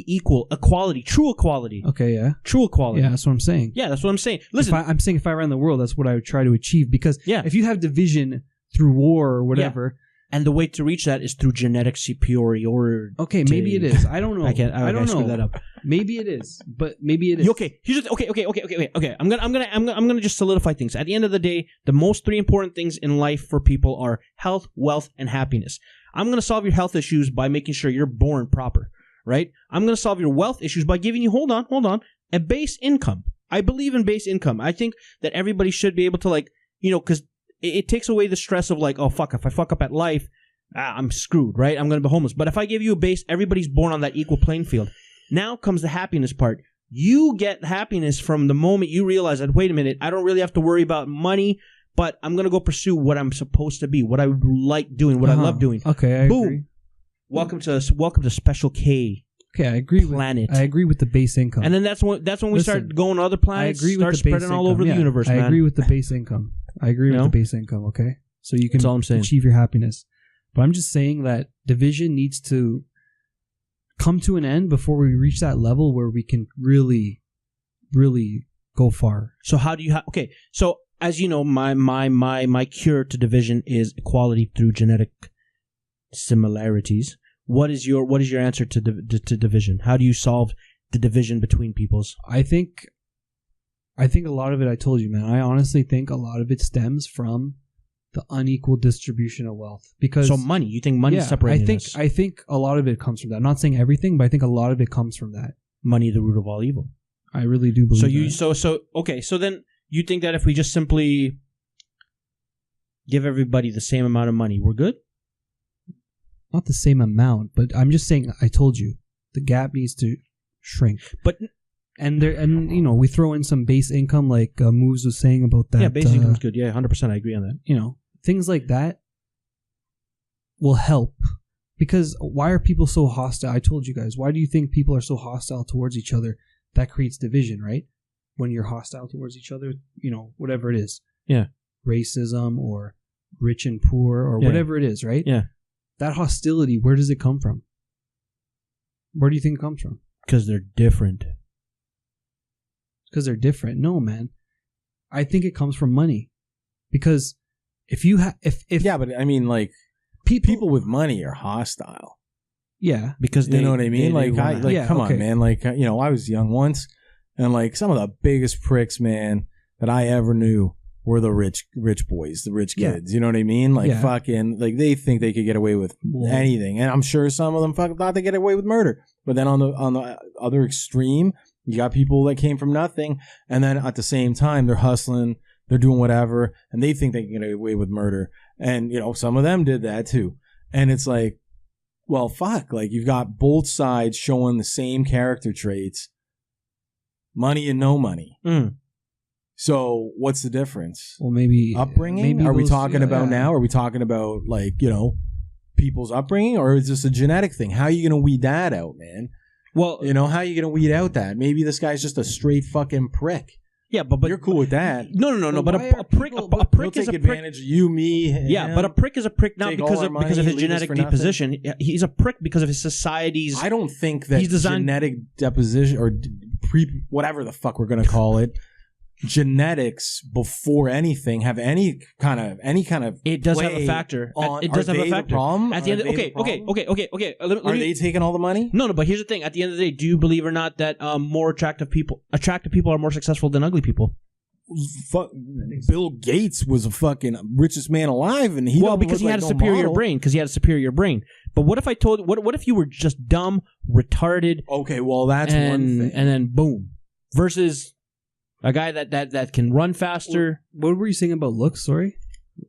equal, equality, true equality. Okay, yeah. True equality. Yeah, that's what I'm saying. Yeah, that's what I'm saying. Listen, I'm saying if I ran the world, that's what I would try to achieve because if you have division through war or whatever, And the way to reach that is through genetic superiority. Okay, maybe it is. I don't know. I don't know. Screw that up. Maybe it is, but maybe it is. Okay. Okay. I'm gonna just solidify things. At the end of the day, the most 3 important things in life for people are health, wealth, and happiness. I'm gonna solve your health issues by making sure you're born proper, right? I'm gonna solve your wealth issues by giving you hold on, a base income. I believe in base income. I think that everybody should be able to, like, you know, because it takes away the stress of like, oh fuck, if I fuck up at life, I'm screwed, right? I'm gonna be homeless. But if I give you a base, everybody's born on that equal playing field. Now comes the happiness part. You get happiness from the moment you realize that, wait a minute, I don't really have to worry about money, but I'm gonna go pursue what I'm supposed to be, what I like doing, what I love doing. Okay, I agree. Welcome to Special K. Okay, I agree. Planet. I agree with the base income. And then that's when we start going to other planets. I agree with start the base spreading all income. over the universe. Man. I agree with the base income. I agree with the base income. Okay, so you can achieve your happiness. But I'm just saying that division needs to come to an end before we reach that level where we can really, really go far. So how do you? Okay, so as you know, my cure to division is equality through genetic similarities. What is your answer to division? How do you solve the division between peoples? I think a lot of it, I told you, man. I honestly think a lot of it stems from the unequal distribution of wealth. Because money, you think money is separating us? I think a lot of it comes from that. I'm not saying everything, but I think a lot of it comes from that. Money, the root of all evil. I really do believe that. Okay. So then you think that if we just simply give everybody the same amount of money, we're good? Not the same amount, but I'm just saying. I told you the gap needs to shrink. But you know, we throw in some base income, like Moves was saying about that. Yeah, base income's good. Yeah, 100%. I agree on that. You know, things like that will help. Because why are people so hostile? I told you guys. Why do you think people are so hostile towards each other? That creates division, right? When you're hostile towards each other, you know, whatever it is. Yeah. Racism or rich and poor or whatever it is, right? Yeah. That hostility, where does it come from? Where do you think it comes from? Because they're different. Because they're different. No, man. I think it comes from money. Because if you have... Yeah, but I mean, like, people with money are hostile. Yeah. Because you know what I mean? Come on, man. Like, you know, I was young once, and like some of the biggest pricks, man, that I ever knew were the rich boys, the rich kids. You know what I mean? Like fucking, like they think they could get away with anything, and I'm sure some of them fucking thought they get away with murder. But then on the other extreme, you got people that came from nothing, and then at the same time they're hustling, they're doing whatever, and they think they can get away with murder. And you know, some of them did that too. And it's like, well, fuck, like you've got both sides showing the same character traits, money and no money. So what's the difference? Well, maybe upbringing. Maybe are we talking about now? Are we talking about like, you know, people's upbringing, or is this a genetic thing? How are you going to weed that out, man? Well, you know, how are you going to weed out that? Maybe this guy's just a straight fucking prick. Yeah, but you're cool with that. No. But a prick is a prick. Advantage of you, me. Yeah, but a prick is a prick not because of his genetic deposition. He's a prick because of his society's. I don't think that genetic deposition or whatever the fuck we're going to call it. Genetics before anything have any kind of it does have a factor. It does have a factor. Problem? At the end, okay. Are they taking all the money? No. But here's the thing. At the end of the day, do you believe or not that more attractive people are more successful than ugly people? Bill Gates was a fucking richest man alive, and because he had a superior brain. Because he had a superior brain. But what if I told? What if you were just dumb, retarded? Okay, well that's one thing. And then boom, versus a guy that can run faster. What were you saying about looks? Sorry,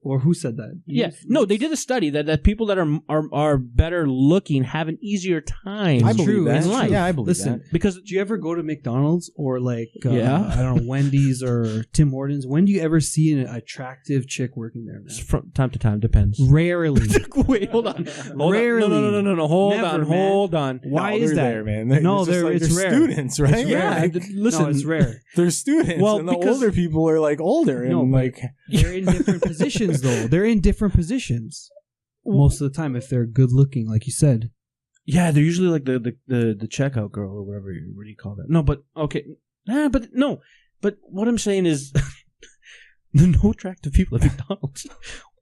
or who said that? No, they did a study that people that are better looking have an easier time. I believe that. In life. Yeah, I believe that. Because do you ever go to McDonald's or like I don't know, Wendy's or Tim Hortons? When do you ever see an attractive chick working there? Man? From time to time, depends. Rarely. Wait, hold on. Rarely. No. Hold on. Why is that, there, man? It's rare. Students, right? Yeah. Listen, it's rare. They're students, and the older people are like older, and like they're in different positions, though. They're in different positions most of the time if they're good looking, like you said. Yeah, they're usually like the checkout girl or whatever you call that. No, but okay. But no. But what I'm saying is there are no attractive people at McDonald's.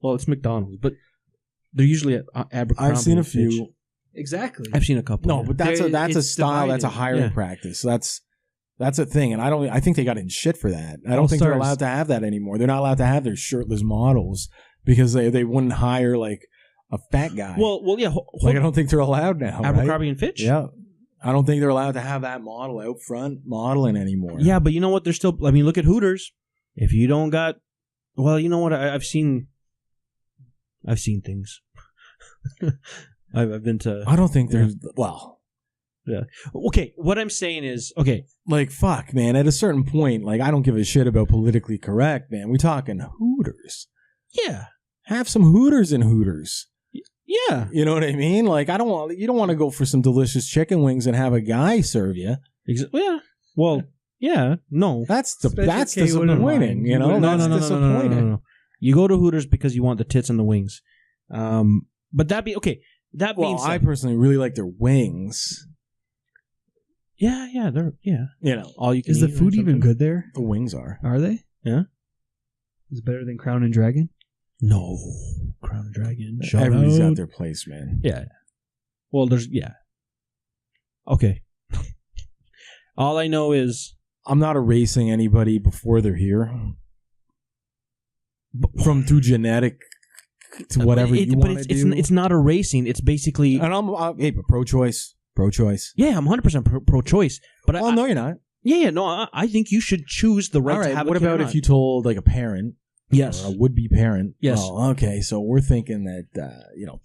Well, it's McDonald's, but They're usually at Abercrombie. I've seen a and Fitch. few. Exactly. I've seen a couple. No, yeah. but that's a style. divided. That's a hiring practice. That's a thing, and I think they got in shit for that. I don't All think they're stars. allowed to have that anymore. They're not allowed to have their shirtless models because they wouldn't hire like a fat guy. Well, yeah. Like I don't think they're allowed now. Abercrombie right? and Fitch. Yeah, I don't think they're allowed to have that model out front modeling anymore. Yeah, but you know what? They're still. I mean, look at Hooters. If you don't got, well, you know what? I've seen things. I've been to. I don't think there's Yeah. Okay. What I'm saying is, okay. Like fuck, man. At a certain point, like I don't give a shit about politically correct, man. We talking Hooters. Yeah. Have some Hooters in Hooters. Yeah. You know what I mean? Like you don't want to go for some delicious chicken wings and have a guy serve you. Yeah. Well, yeah. No. That's K disappointing. You know, No, that's disappointing. no. You go to Hooters because you want the tits and the wings. But that be okay. That being said, I personally really like their wings. Yeah, they're You know, all you can. Is the eat or food even something. good there? the wings are. Are they? Yeah. Is it better than Crown and Dragon? No, Crown Dragon. Everybody's got their place, man. Yeah. Well, Okay. All I know is I'm not erasing anybody before they're here. Through genetic to whatever you want to do. It's not a racing. It's basically. And but pro-choice. Pro-choice. Yeah, I'm 100% pro-choice. But no, you're not. Yeah, no, I think you should choose the right All right, to have what a kid about or if not. you told like a parent, Yes. or a would-be parent? Yes. Oh, okay, so we're thinking that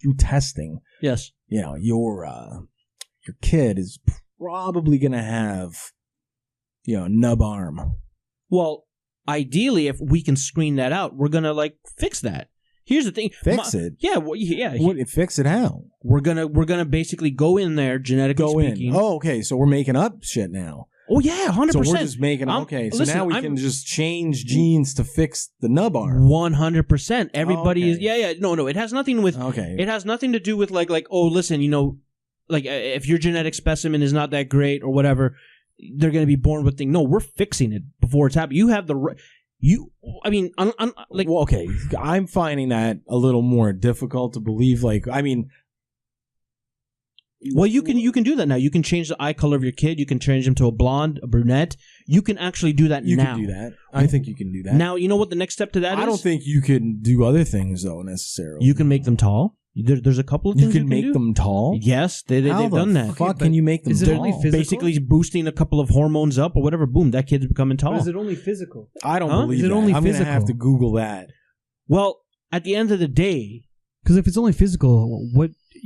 through testing, Yes. your kid is probably gonna have nub arm. Well, ideally, if we can screen that out, we're gonna fix that. Here's the thing: Fix it. Yeah, well, yeah. Fix it how? We're gonna basically go in there genetically speaking. Oh, okay. So we're making up shit now. Oh yeah, 100%. So we're just making okay. So listen, now we can just change genes to fix the nub arm. 100%. Everybody is. Okay. Yeah. No. It has nothing with. Okay. It has nothing to do with oh, listen, if your genetic specimen is not that great or whatever, they're going to be born with thing. No, we're fixing it before it's happened. You have the right. Well, okay. I'm finding that a little more difficult to believe. Well, you can do that now. You can change the eye color of your kid. You can change them to a blonde, a brunette. You can actually do that now. You can do that. I think you can do that. Now, you know what the next step to that is? I don't think you can do other things, though, necessarily. You can make them tall. There's a couple of things you can make do. them tall? Yes, they've done that. Fuck, can you make them is it tall? only physical? Basically boosting a couple of hormones up or whatever. Boom, that kid's becoming tall. Or is it only physical? I don't believe Is it that. only I'm going to physical? have to Google that. Well, at the end of the day, Because if it's only physical,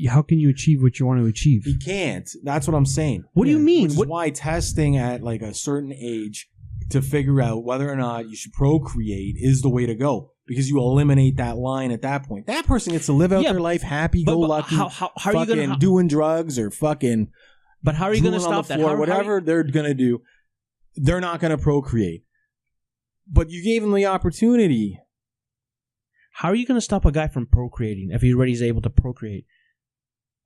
how can you achieve what you want to achieve? You can't. That's what I'm saying. What do you mean? Which is why testing at a certain age to figure out whether or not you should procreate is the way to go. Because you eliminate that line at that point. That person gets to live out their life happy-go-lucky, how are you gonna doing drugs or fucking But how are you going to stop that? Whatever they're going to do, they're not going to procreate. But you gave them the opportunity. How are you going to stop a guy from procreating if he already is able to procreate?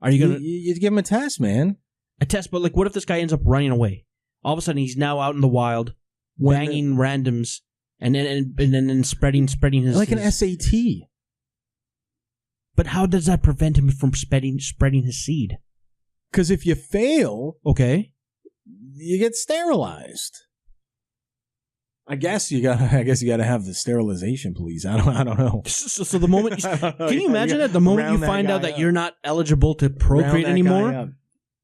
Are you going to... You give him a test, man. A test, but what if this guy ends up running away? All of a sudden he's now out in the wild, banging randoms, and then spreading his... Like an SAT. But how does that prevent him from spreading his seed? Because if you fail, okay, you get sterilized. I guess you gotta have the sterilization police. I don't know. So the moment can you imagine that the moment you find out that you're not eligible to procreate anymore?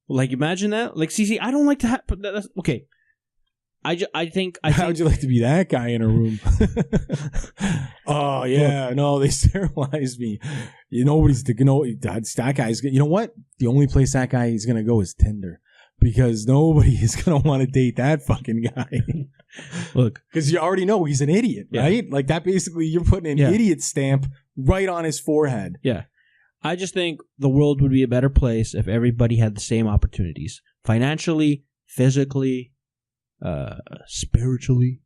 Imagine that. See, I don't like to have. Okay. I think. How would you like to be that guy in a room? Oh yeah, no, they sterilized me. That guy's. You know what? The only place that guy is gonna go is Tinder, because nobody is gonna want to date that fucking guy. Look, because you already know he's an idiot, right? Like that. Basically, you're putting an idiot stamp right on his forehead. Yeah. I just think the world would be a better place if everybody had the same opportunities, financially, physically, spiritually,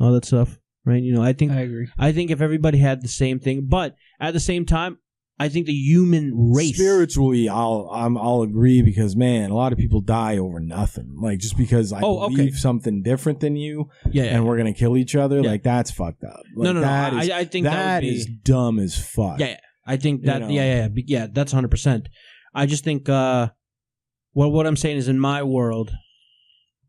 all that stuff, right? I agree. I think if everybody had the same thing, but at the same time, I think the human race spiritually, I'll agree, because man, a lot of people die over nothing. Just because I believe something different than you, and we're gonna kill each other. That's fucked up. No. I think that is dumb as fuck. Yeah. I think that yeah, that's 100%. I just think what I'm saying is, in my world,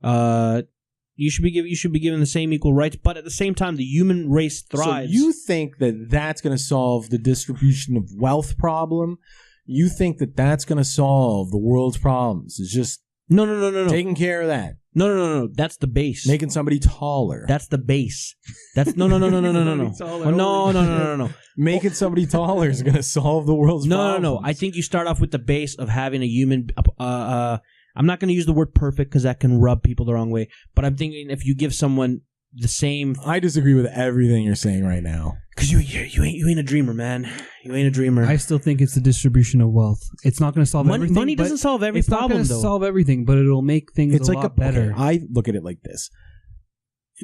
you should be given the same equal rights, but at the same time, the human race thrives. So you think that that's going to solve the distribution of wealth problem? You think that that's going to solve the world's problems? It's just no. Taking care of that. No. That's the base. Making somebody taller. That's the base. That's no. No. Making somebody taller is going to solve the world's problems. No. I think you start off with the base of having a human. I'm not going to use the word perfect because that can rub people the wrong way. But I'm thinking if you give someone the same. I disagree with everything you're saying right now. Because you ain't a dreamer, man. You ain't a dreamer. I still think it's the distribution of wealth. It's not going to solve everything. Money doesn't solve every problem, though. It's not going to solve everything, but it'll make things a lot better. Okay, I look at it like this.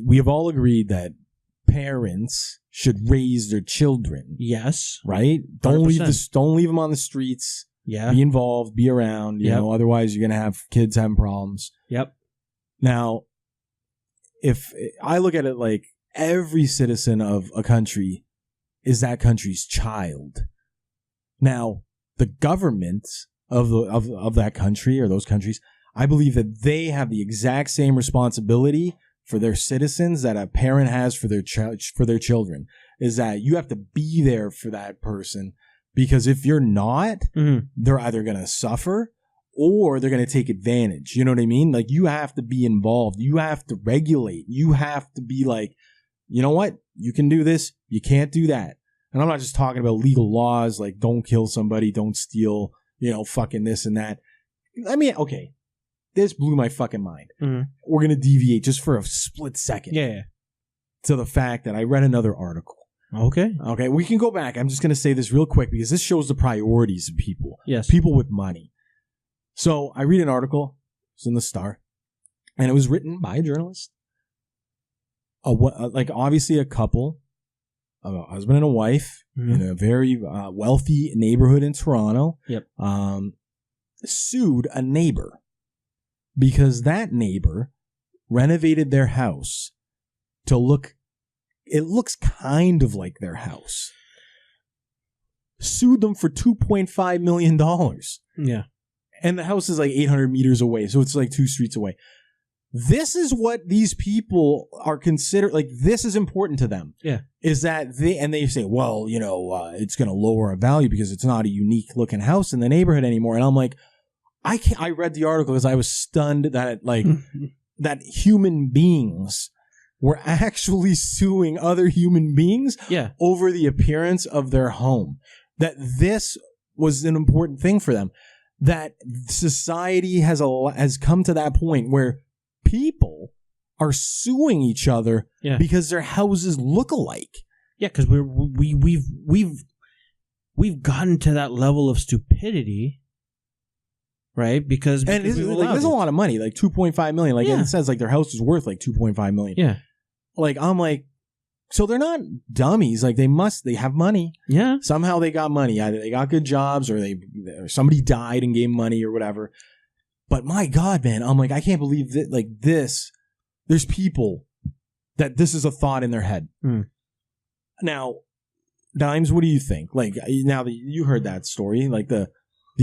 We have all agreed that parents should raise their children. Yes. Right? Don't leave them on the streets. Yeah. Be involved. Be around. You know, otherwise you're going to have kids having problems. Yep. Now, if I look at it like every citizen of a country is that country's child. Now, the government of that country or those countries, I believe that they have the exact same responsibility for their citizens that a parent has for their children. Is that you have to be there for that person, because if you're not, they're either going to suffer or they're going to take advantage. You know what I mean? Like, you have to be involved. You have to regulate. You have to be like, you know what? You can do this. You can't do that. And I'm not just talking about legal laws like don't kill somebody, don't steal, fucking this and that. I mean, okay, this blew my fucking mind. Mm-hmm. We're going to deviate just for a split second. Yeah. To the fact that I read another article. Okay, we can go back. I'm just going to say this real quick because this shows the priorities of people. Yes. People with money. So I read an article. It's in the Star. And it was written by a journalist. Obviously a couple, a husband and a wife in a very wealthy neighborhood in Toronto. Yep. Sued a neighbor because that neighbor renovated their house to look. It looks kind of like their house. Sued them for $2.5 million. Yeah. And the house is like 800 meters away, so it's like 2 streets away. This is what these people are considered, like, this is important to them. Yeah. Is that they say, well, it's going to lower our value because it's not a unique looking house in the neighborhood anymore. And I'm like, I read the article because I was stunned that, that human beings were actually suing other human beings over the appearance of their home. That this was an important thing for them. That society has come to that point where people are suing each other because their houses look alike. Yeah, because we've gotten to that level of stupidity, right? Because there's a lot of money, like $2.5 million. Like it says, like their house is worth like $2.5 million. Yeah. Like, I'm like, so they're not dummies. Like, they have money. Yeah. Somehow they got money. Either they got good jobs or somebody died and gave money or whatever. But my God, man, I'm like, I can't believe that, like, there's people that this is a thought in their head. Now, Dimes, what do you think? Like, now that you heard that story, like the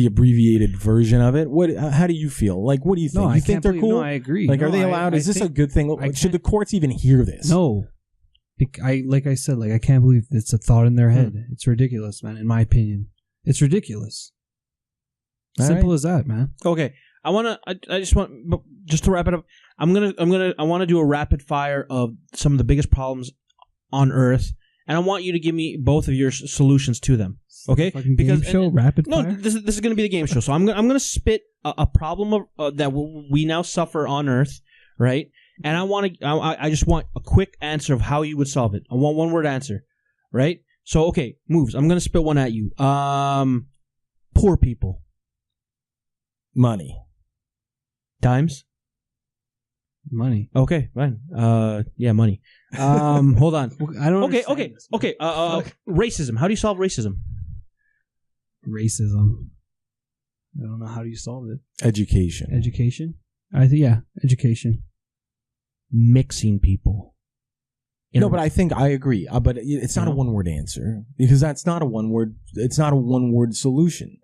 abbreviated version of it, how do you feel? Like, what do you think? No, you think they're cool? No, I agree. Like, are they allowed? Is this a good thing? Should the courts even hear this? No. Like I said, I can't believe it's a thought in their head. It's ridiculous, man. In my opinion, it's ridiculous. Simple as that, man. Okay, I just want to wrap it up. I want to do a rapid fire of some of the biggest problems on Earth, and I want you to give me both of your solutions to them. Okay, because game show rapid fire. No, this is going to be the game show. So I'm going to spit a problem that we now suffer on Earth, right? And I just want a quick answer of how you would solve it. I want one word answer, right? So, okay, moves. I'm going to spit one at you. Poor people. Money. Times? Money. Okay, fine. Money. Hold on. I don't. Okay. Racism. How do you solve racism? Racism. I don't know. How do you solve it? Education. Education. I think education. Mixing people. No, but I think I agree. But it's not a one-word answer because that's not a one-word. It's not a one-word solution,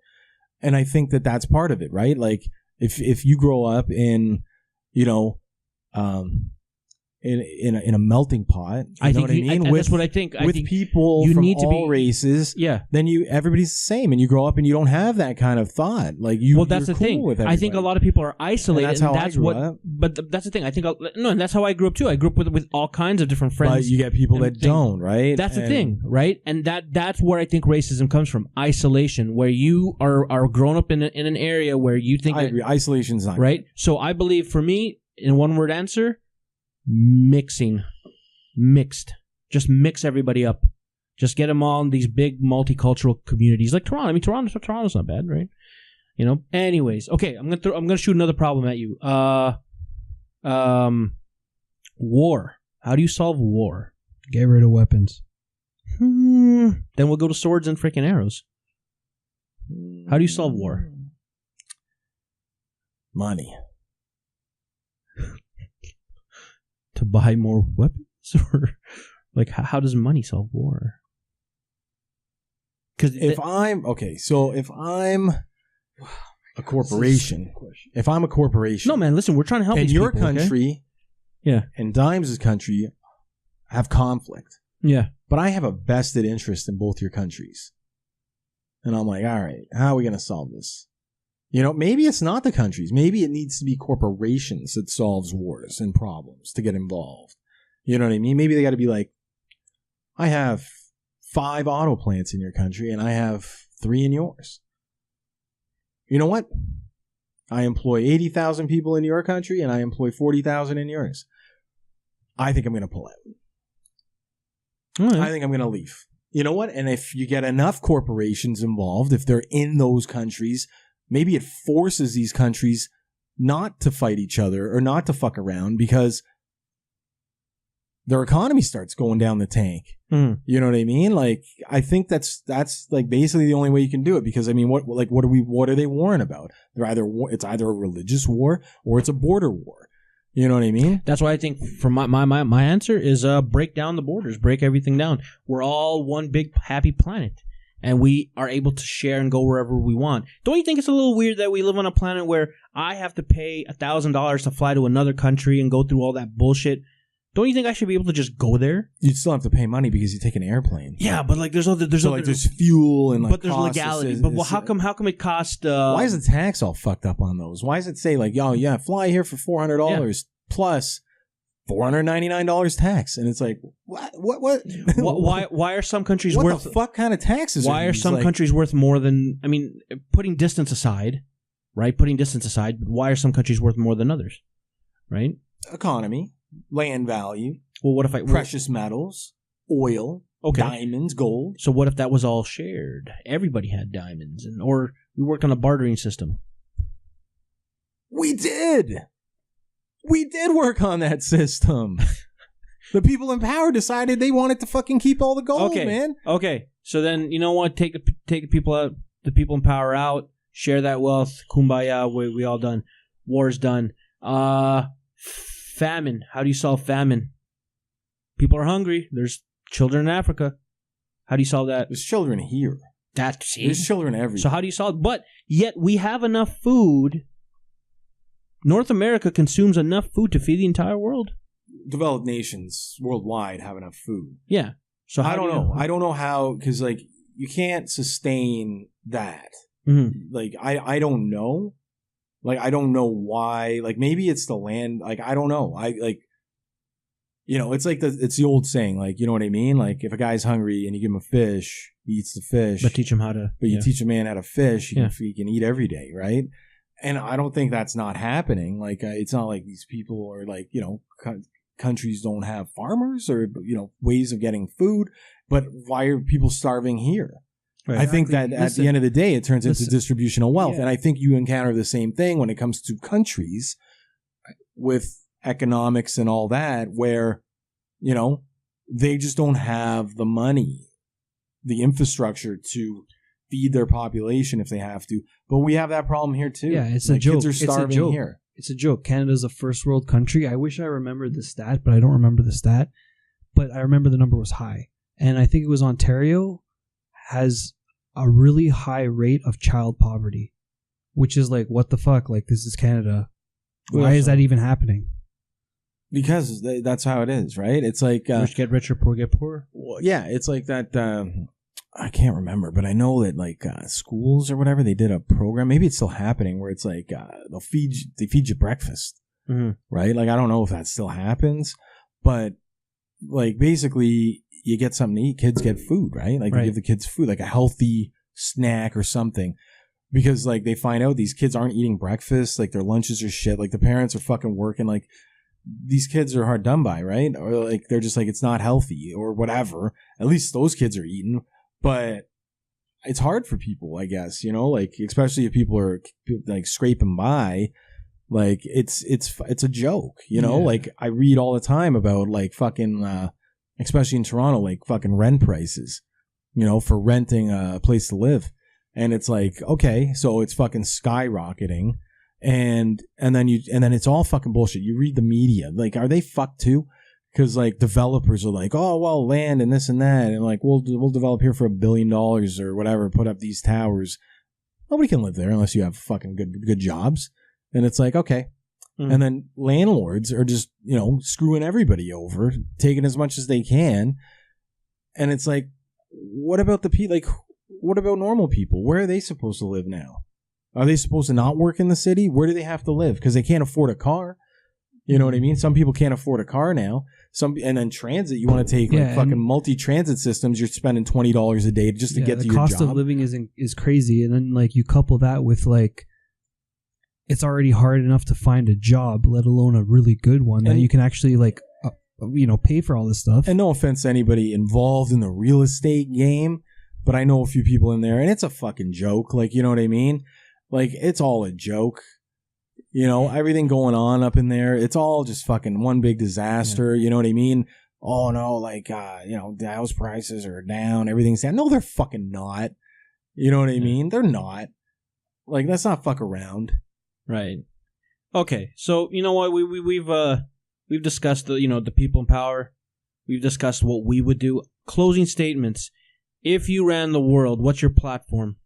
and I think that's part of it, right? Like if you grow up in, you know, in a melting pot, you know what I mean? That's what I think. With people from all races, then everybody's the same, and you grow up and you don't have that kind of thought. Like that's the thing. I think a lot of people are isolated. And that's how I grew up. But that's the thing. I think and that's how I grew up too. I grew up with all kinds of different friends. But you get people that don't, right? That's the thing, right? And that's where I think racism comes from. Isolation, where you are grown up in an area where you think I agree. Isolation's not right. So I believe for me, in one word answer. Mixed. Just mix everybody up. Just get them all in these big multicultural communities like Toronto. I mean, Toronto's not bad, right? You know. Anyways, okay. I'm gonna shoot another problem at you. War. How do you solve war? Get rid of weapons. Then we'll go to swords and freaking arrows. How do you solve war? Money. To buy more weapons, or like how does money solve war? Because if I'm a corporation, no man, listen, we're trying to help. And your country, okay? And Dimes' country have conflict, but I have a vested interest in both your countries, and I'm like, all right, how are we going to solve this? You know, maybe it's not the countries. Maybe it needs to be corporations that solves wars and problems to get involved. You know what I mean? Maybe they got to be like, I have 5 auto plants in your country and I have 3 in yours. You know what? I employ 80,000 people in your country and I employ 40,000 in yours. I think I'm going to pull out. I think I'm going to leave. You know what? And if you get enough corporations involved, if they're in those countries, maybe it forces these countries not to fight each other or not to fuck around because their economy starts going down the tank. You know what I mean? Like, I think that's like basically the only way you can do it because I mean, what are they warring about? It's either a religious war or it's a border war. You know what I mean? That's why I think for my answer is break down the borders, break everything down. We're all one big happy planet. And we are able to share and go wherever we want. Don't you think it's a little weird that we live on a planet where I have to pay $1,000 to fly to another country and go through all that bullshit? Don't you think I should be able to just go there? You'd still have to pay money because you take an airplane. Yeah, but like there's fuel and like but there's legality. But how come it cost? Why is the tax all fucked up on those? Why does it say like, oh yeah, fly here for $400 plus $499 tax, and it's like what? Why are some countries what worth the fuck kind of taxes? Why are some countries worth more than? I mean, putting distance aside, right? Putting distance aside, why are some countries worth more than others? Right? Economy, land value. Well, what if precious metals, oil, diamonds, gold? So what if that was all shared? Everybody had diamonds, or we worked on a bartering system. We did work on that system. The people in power decided they wanted to fucking keep all the gold, man. Okay. So then, you know what? Take the people out, the people in power out, share that wealth, kumbaya, we all done. War's done. Famine. How do you solve famine? People are hungry. There's children in Africa. How do you solve that? There's children here. There's children everywhere. So how do you solve it? But yet we have enough food. North America consumes enough food to feed the entire world. Developed nations worldwide have enough food. Yeah. So I don't know. I don't know how, because like you can't sustain that. Like I don't know. Like I don't know why. Like maybe it's the land. Like I don't know. It's like it's the old saying. Like you know what I mean. Like if a guy's hungry and you give him a fish, he eats the fish. But teach him how to. But you teach a man how to fish. He can eat every day, right? And I don't think that's not happening. Like, it's not like these people are like, countries don't have farmers or, ways of getting food. But why are people starving here? Right. I think that at the end of the day, it turns into distribution of wealth. Yeah. And I think you encounter the same thing when it comes to countries with economics and all that, where, they just don't have the money, the infrastructure to feed their population if they have to. But we have that problem here too. Yeah, it's a joke. Kids are starving here. It's a joke. Canada's a first world country. I wish I remembered the stat, but I don't remember the stat. but I remember the number was high. And I think it was Ontario has a really high rate of child poverty, which is like, what the fuck? Like, this is Canada. Why is that even happening? Because that's how it is, right? It's like rich get richer, poor get poorer. Well, yeah, it's like that. I can't remember, but I know that like schools or whatever, they did a program. Maybe it's still happening where it's like they feed you breakfast, right? Like I don't know if that still happens, but like basically you get something to eat. Kids get food, right? Like they give the kids food, like a healthy snack or something. Because like they find out these kids aren't eating breakfast, like their lunches are shit, like the parents are fucking working, like these kids are hard done by, right? Or like they're just like it's not healthy or whatever. At least those kids are eating, but it's hard for people, I guess, you know, like especially if people are like scraping by, like it's a joke, you know. Like I read all the time about like fucking, especially in Toronto, like fucking rent prices, you know, for renting a place to live. And it's like, okay, so it's fucking skyrocketing, and then it's all fucking bullshit. You read the media, like, are they fucked too? Because like developers are like, oh well, land and this and that, and like we'll develop here for $1 billion or whatever, put up these towers. Nobody can live there unless you have fucking good jobs. And it's like, okay, and then landlords are just, you know, screwing everybody over, taking as much as they can, and it's like, what about the people? Like, what about normal people? Where are they supposed to live now? Are they supposed to not work in the city? Where do they have to live? Because they can't afford a car. You know what I mean? Some people can't afford a car now. And then transit, you want to take like fucking multi-transit systems. You're spending $20 a day just to get to your job. The cost of living is crazy, and then like you couple that with like it's already hard enough to find a job, let alone a really good one that you can actually like pay for all this stuff. And no offense to anybody involved in the real estate game, but I know a few people in there, and it's a fucking joke. Like, you know what I mean? Like, it's all a joke. You know, everything going on up in there, it's all just fucking one big disaster. Yeah. You know what I mean? Oh, no, like, the house prices are down, everything's down. No, they're fucking not. You know what I mean? They're not. Like, let's not fuck around. Right. Okay, so, you know what? We've discussed the people in power. We've discussed what we would do. Closing statements. If you ran the world, what's your platform?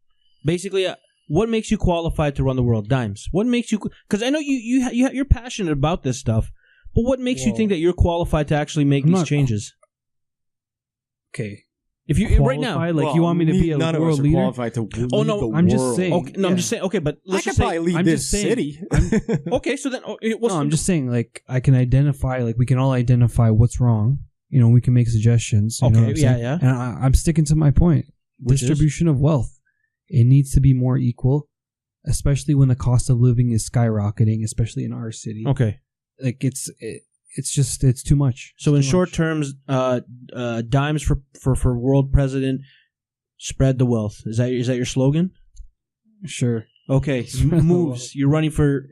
Basically, what makes you qualified to run the world? Dimes. What makes you? Because I know you're passionate about this stuff, but what makes you think that you're qualified to actually make these changes? Okay, if you right now, like you want me to be a world leader? Qualified to lead the world. I'm just saying. Okay, no, I'm just saying. Okay, but let's just say probably lead this city. Okay, so then I'm just saying. Like I can identify. Like we can all identify what's wrong. You know, we can make suggestions. Okay, yeah. And I'm sticking to my point. Distribution of wealth. It needs to be more equal, especially when the cost of living is skyrocketing, especially in our city. Okay. Like it's too much. So in short terms, dimes for world president, spread the wealth. Is that your slogan? Sure. Okay. Moves. You're running for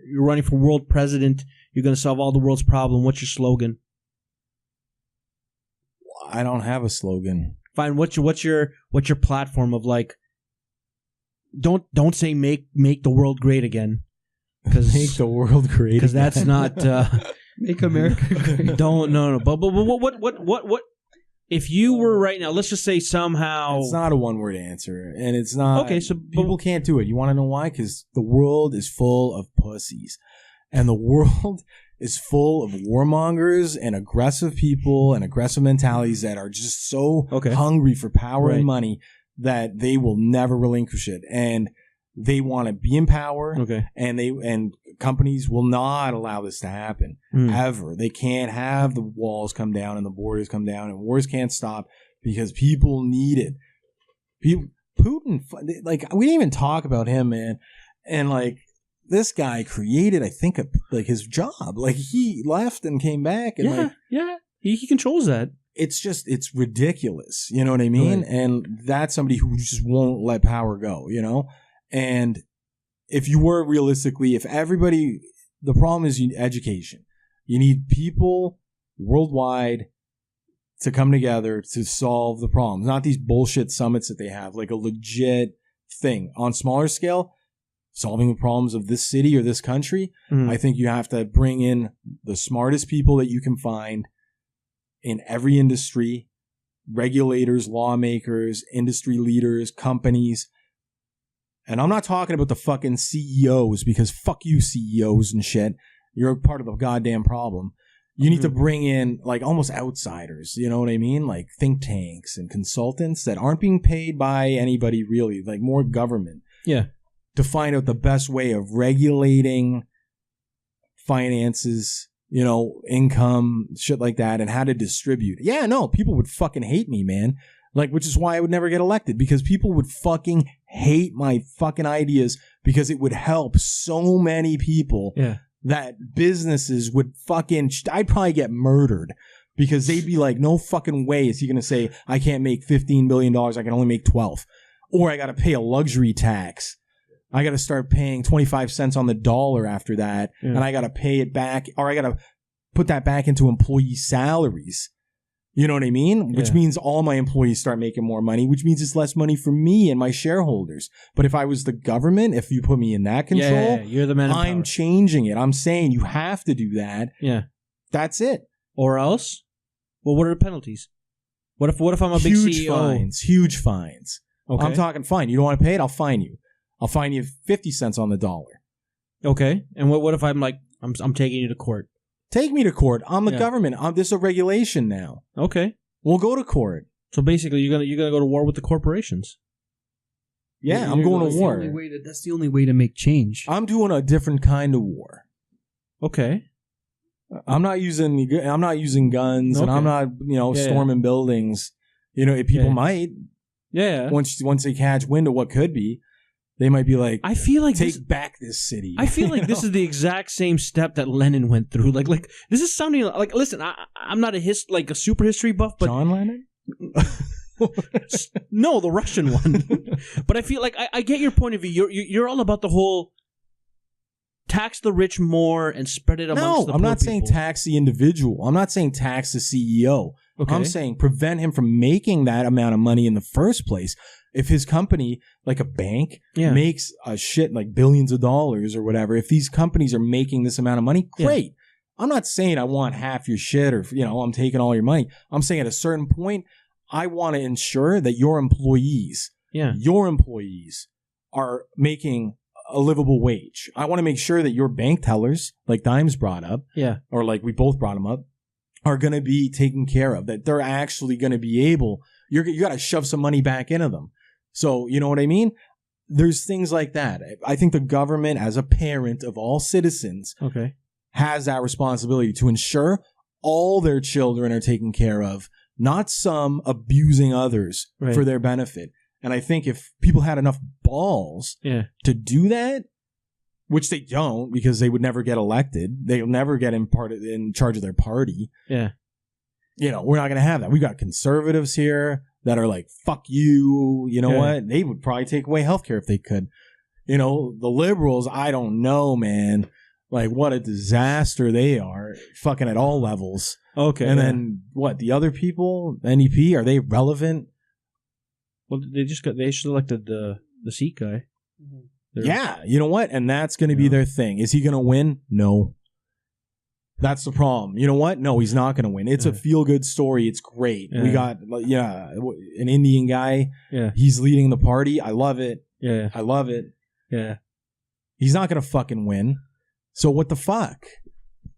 world president. You're going to solve all the world's problem. What's your slogan? I don't have a slogan. Fine. What's your platform of like? Don't say make the world great again. Make the world great. Because that's not make America great. No. But what? If you were right now, let's just say somehow it's not a one-word answer, and it's not. Okay, so people can't do it. You want to know why? Because the world is full of pussies, and the world is full of warmongers and aggressive people and aggressive mentalities that are just so hungry for power and money that they will never relinquish it, and they want to be in power. And companies will not allow this to happen ever. They can't have the walls come down and the borders come down and wars can't stop because people need it. Putin, like we didn't even talk about him, man, and like this guy created, I think, like his job. Like he left and came back, and he controls that. It's ridiculous. You know what I mean? Right. And that's somebody who just won't let power go, you know? And if you were realistically, the problem is education. You need people worldwide to come together to solve the problems, not these bullshit summits that they have, like a legit thing. On smaller scale, solving the problems of this city or this country, I think you have to bring in the smartest people that you can find in every industry, regulators, lawmakers, industry leaders, companies. And I'm not talking about the fucking CEOs, because fuck you CEOs and shit. You're part of the goddamn problem. You need to bring in like almost outsiders, you know what I mean? Like think tanks and consultants that aren't being paid by anybody really, like more government. Yeah. To find out the best way of regulating finances, you know, income, shit like that, and how to distribute. Yeah, no, people would fucking hate me, man. Like, which is why I would never get elected, because people would fucking hate my fucking ideas, because it would help so many people. Yeah. That businesses would fucking, I'd probably get murdered, because they'd be like, no fucking way is he going to say, I can't make $15 billion, I can only make 12. Or I got to pay a luxury tax. I got to start paying 25 cents on the dollar after that. Yeah. And I got to pay it back, or I got to put that back into employee salaries. You know what I mean? Which means all my employees start making more money, which means it's less money for me and my shareholders. But if I was the government, if you put me in that control, you're the man. I'm changing it. I'm saying you have to do that. Yeah. That's it. Or else? Well, what are the penalties? What if I'm a big CEO? Huge fines. Okay. I'm talking fine. You don't want to pay it? I'll fine you. I'll fine you 50 cents on the dollar. Okay. And what if I'm like, I'm taking you to court? Take me to court. I'm the government. This is a regulation now. Okay. We'll go to court. So basically, you're gonna go to war with the corporations. Yeah, I'm going to war. That's the only way to make change. I'm doing a different kind of war. Okay. I'm not using guns, and I'm not storming buildings. You know, people might. Yeah. Once they catch wind of what could be, they might be like, I feel like take back this city. I feel like this is the exact same step that Lenin went through. Like this is sounding like, listen, I'm not a super history buff, but John Lennon? No, the Russian one. But I feel like I get your point of view. You're all about the whole tax the rich more and spread it amongst the poor people. No, I'm not saying tax the individual. I'm not saying tax the CEO. Okay. I'm saying prevent him from making that amount of money in the first place. If his company, like a bank, makes a shit like billions of dollars or whatever, if these companies are making this amount of money, great. Yeah. I'm not saying I want half your shit or, I'm taking all your money. I'm saying at a certain point, I want to ensure that your employees are making a livable wage. I want to make sure that your bank tellers, like Dimes brought up, or like we both brought them up, are going to be taken care of, that they're actually going to be able, you got to shove some money back into them. So, you know what I mean? There's things like that. I think the government, as a parent of all citizens, has that responsibility to ensure all their children are taken care of, not some abusing others for their benefit. And I think if people had enough balls to do that, which they don't, because they would never get elected, they'll never get in charge of their party. Yeah, we're not going to have that. We got conservatives here that are like, fuck you. You know what? They would probably take away healthcare if they could. The liberals, I don't know, man. Like, what a disaster they are, fucking at all levels. Okay. And then what? The other people, NEP, are they relevant? Well, they just elected the Sikh guy. Yeah, you know what? And that's going to be their thing. Is he going to win? No. That's the problem. You know what? No, he's not going to win. It's a feel-good story. It's great. We got, an Indian guy. Yeah. He's leading the party. I love it. Yeah. I love it. Yeah. He's not going to fucking win. So what the fuck?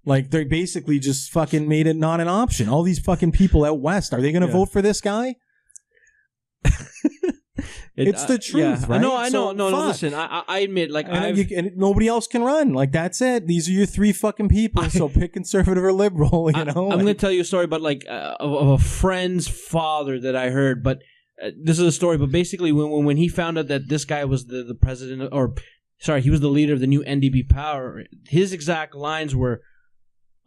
Like, they basically just fucking made it not an option. All these fucking people out west, are they going to vote for this guy? It's the truth, right? I know. No, listen, I admit, like, and nobody else can run. Like, that's it. These are your three fucking people. So pick conservative or liberal. I'm going to tell you a story about like of a friend's father that I heard. But this is a story. But basically, when he found out that this guy was the president, he was the leader of the new NDP power, his exact lines were,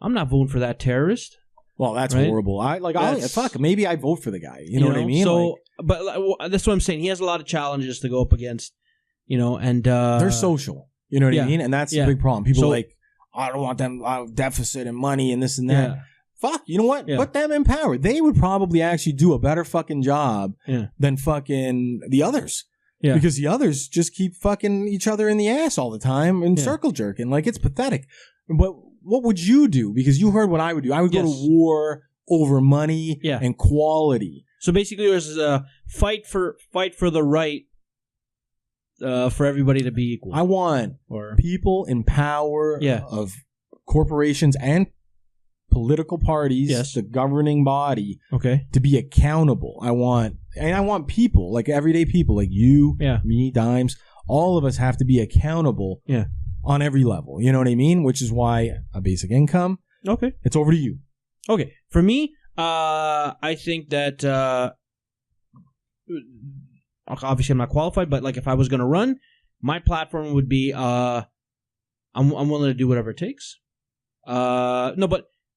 "I'm not voting for that terrorist." Well, that's horrible. Maybe I vote for the guy. You know what I mean? So, but that's what I'm saying. He has a lot of challenges to go up against, and they're social. You know what I mean? And that's the big problem. People are like, I don't want them deficit and money and this and that. Yeah. Fuck, you know what? Yeah. Put them in power. They would probably actually do a better fucking job than fucking the others. Yeah. Because the others just keep fucking each other in the ass all the time and circle jerking. Like, it's pathetic. But what would you do? Because you heard what I would do. I would go to war over money and quality. So basically, there's a fight for the right for everybody to be equal. I want people in power of corporations and political parties, the governing body, to be accountable. I want people, like everyday people, like you, me, Dimes, all of us have to be accountable on every level. You know what I mean? Which is why a basic income. Okay. It's over to you. Okay. For me, I think that obviously I'm not qualified, but like if I was going to run, my platform would be I'm willing to do whatever it takes.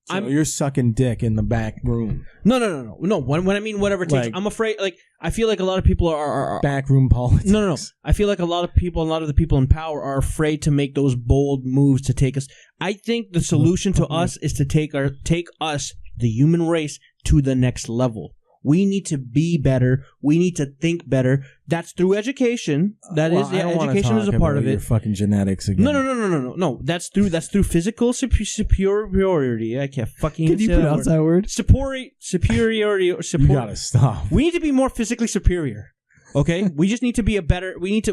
So you're sucking dick in the back room. No. When I mean whatever it takes, I'm afraid. Like I feel like a lot of people are backroom politics. No. I feel like a lot of the people in power are afraid to make those bold moves to take us. I think the solution to us is to take us, the human race, to the next level. We need to be better. We need to think better. That's through education. Education is a part of it. Your fucking genetics again. No. That's through physical superiority. I can't fucking. Can you pronounce that word? Superiority. You gotta stop. We need to be more physically superior. Okay, we just need to be we need to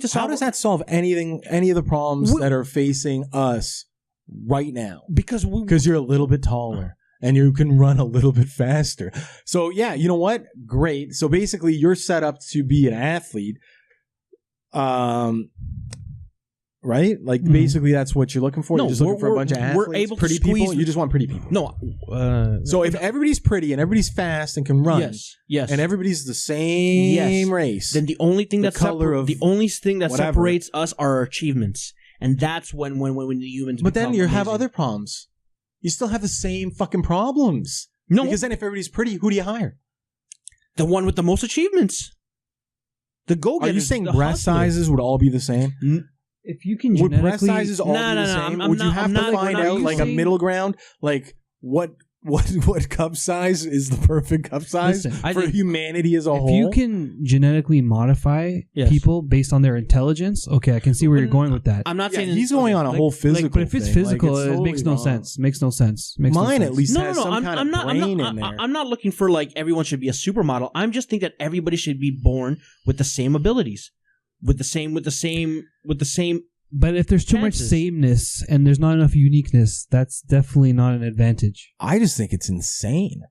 solve. How does that solve any of the problems that are facing us right now? Because you're a little bit taller. And you can run a little bit faster. So, yeah, you know what? Great. So, basically, you're set up to be an athlete. Right? Like, basically, that's what you're looking for? You're just looking for a bunch of athletes? We're able pretty to squeeze people? You just want pretty people? No. So, if everybody's pretty and everybody's fast and can run, yes, and everybody's the same race, then the only thing that separates us are our achievements. And that's when the humans But then you amazing. have other problems. You still have the same fucking problems. No. Because then if everybody's pretty, who do you hire? The one with the most achievements. The go-getters. Are you saying breast sizes would all be the same? If you can genetically... Would breast sizes all be the same? Would you have to find out like a middle ground? Like what cup size is the perfect cup size for humanity as a whole? If you can genetically modify people based on their intelligence, okay, I can see where you're going with that. I'm not saying he's going on a whole physical but if it's physical, it makes no sense. Makes no sense. Mine at least has some kind of brain in there. I'm not looking for like everyone should be a supermodel. I'm just think that everybody should be born with the same abilities, with the same. But if there's too much sameness and there's not enough uniqueness, that's definitely not an advantage. I just think it's insane.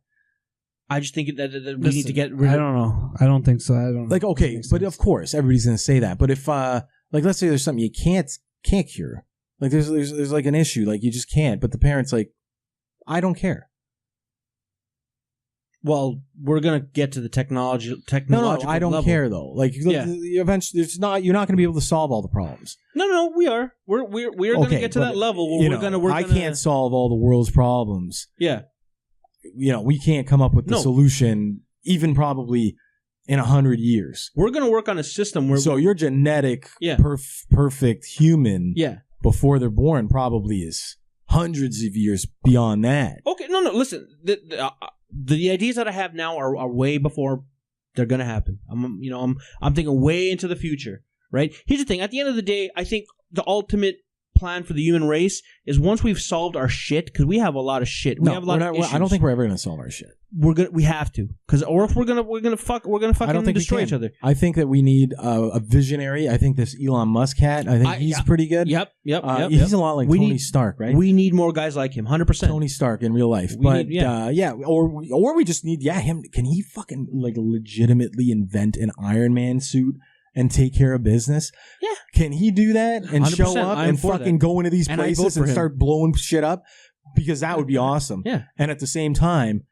I just think that we need to get rid of... I don't know. I don't think so. I don't like, okay, but of course, everybody's going to say that. But if, like, let's say there's something you can't cure. Like, there's like an issue. Like, you just can't. But the parent's like, I don't care. Well, we're gonna get to the technological. No, I don't care though. Like, eventually, you're not gonna be able to solve all the problems. No, we are. We're gonna get to that level where I can't solve all the world's problems. Yeah, we can't come up with the solution, even probably in 100 years. We're gonna work on a system where. So your genetic, perfect human, before they're born, probably is hundreds of years beyond that. Okay, no. Listen, the ideas that I have now are way before they're gonna happen. I'm thinking way into the future, right? Here's the thing. At the end of the day, I think the ultimate plan for the human race is once we've solved our shit, because we have a lot of shit. We have a lot of issues. I don't think we're ever gonna solve our shit. We have to, or if we're gonna fucking destroy each other. I think that we need a visionary. I think this Elon Musk cat. I think he's pretty good. Yep. He's a lot like Tony Stark, right? We need more guys like him. 100%. Tony Stark in real life, or we just need him. Can he fucking like legitimately invent an Iron Man suit and take care of business? Yeah. Can he do that and show up and fucking go into these places and start blowing shit up? Because that would be awesome. Yeah. And at the same time,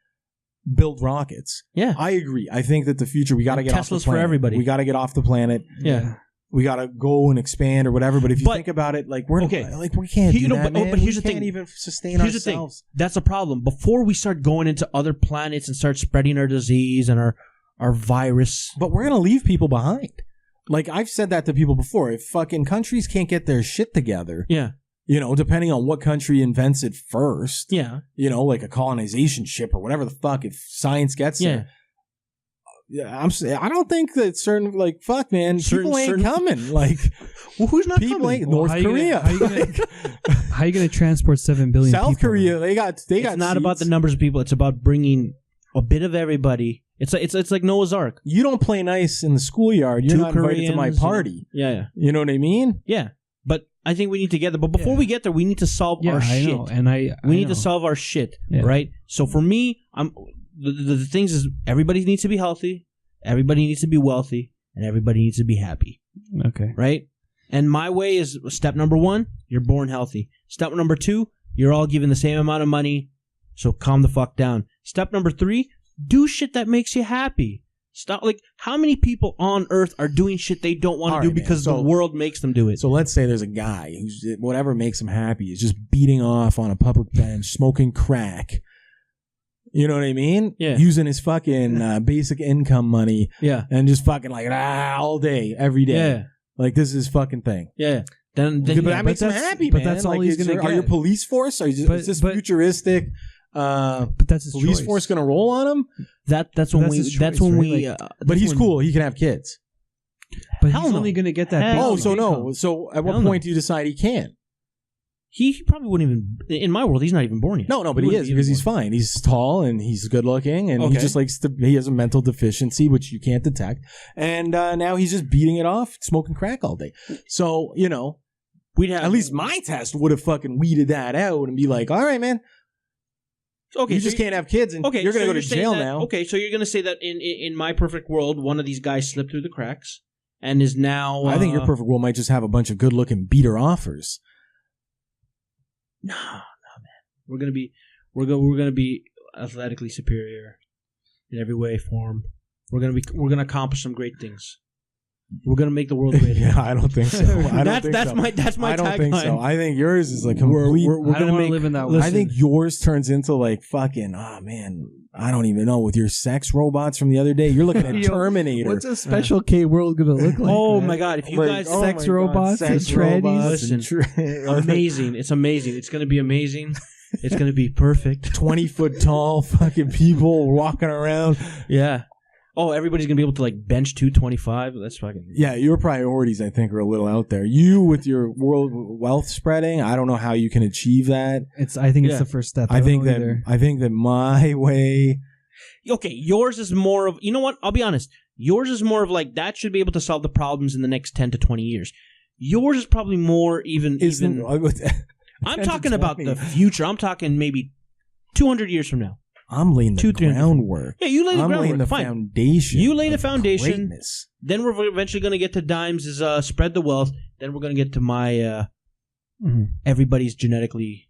build rockets. Yeah. I agree. I think that the future, we got to get off the planet. Tesla's for everybody. We got to get off the planet. Yeah. We got to go and expand or whatever. But if you think about it, like, we can't do that, man. But here's the thing. We can't even sustain ourselves. That's the problem. Before we start going into other planets and start spreading our disease and our virus. But we're going to leave people behind. Like, I've said that to people before. If fucking countries can't get their shit together. Yeah. Depending on what country invents it first. Yeah. Like a colonization ship or whatever the fuck, if science gets there. I don't think that certain like fuck man, people ain't coming. Like, well, who's not people coming? ain't North Korea. How are you going to transport 7 billion? South Korea, they got. It's not about the numbers of people. It's about bringing a bit of everybody. It's like Noah's Ark. You don't play nice in the schoolyard. You're not invited to my party. Yeah. You know what I mean? Yeah. But I think we need to get there. But before we get there, we need to solve our shit. Know. And we need to solve our shit, right? So for me, the things is everybody needs to be healthy, everybody needs to be wealthy, and everybody needs to be happy. Okay. Right? And my way is step number 1, you're born healthy. Step number 2, you're all given the same amount of money, so calm the fuck down. Step number 3, do shit that makes you happy. Stop. Like, how many people on Earth are doing shit they don't want to do because the world makes them do it? So let's say there's a guy who's whatever makes him happy is just beating off on a public bench, smoking crack. You know what I mean? Yeah. Using his fucking basic income money. Yeah. And just fucking like all day, every day. Yeah. Like this is his fucking thing. Yeah. Then but that makes him happy, but man. that's all he's gonna get. Are your police force? Is this futuristic? But that's his police choice. force going to roll on him? That's when we. But he's cool. He can have kids. But he's only going to get that. Oh, so no. So at what point do you decide he can? He probably wouldn't even. In my world, he's not even born yet. No, but he is because he's fine. He's tall and he's good looking, and he just likes to. He has a mental deficiency which you can't detect, and now he's just beating it off, smoking crack all day. So we'd have at least my test would have fucking weeded that out and be like, all right, man. Okay, you just can't have kids, and you're going to go to jail now. Okay, so you're going to say that in my perfect world, one of these guys slipped through the cracks and is now. I think your perfect world might just have a bunch of good-looking beater offers. No, man. We're gonna be athletically superior in every way, form. We're gonna accomplish some great things. We're gonna make the world great. Yeah, I don't think so. That's my I don't think so. I think yours is like complete. We're gonna live in that. I think yours turns into like fucking. Oh man, I don't even know with your sex robots from the other day. You're looking at Terminator. What's a special K world gonna look like? Oh my god! If you guys sex robots and trannies, listen, amazing! It's amazing. It's gonna be amazing. It's gonna be perfect. 20-foot tall fucking people walking around. Yeah. Oh, everybody's going to be able to, like, bench 225? That's fucking... Yeah, your priorities, I think, are a little out there. You, with your world wealth spreading, I don't know how you can achieve that. I think it's the first step. I think that my way... Okay, yours is more of... You know what? I'll be honest. Yours is more of, like, that should be able to solve the problems in the next 10 to 20 years. Yours is probably more even... I'm talking about the future. I'm talking maybe 200 years from now. I'm laying the groundwork. Yeah, you lay the groundwork. I'm laying the foundation. You lay the foundation. Greatness. Then we're eventually going to get to Dimes' spread the wealth. Then we're going to get to my everybody's genetically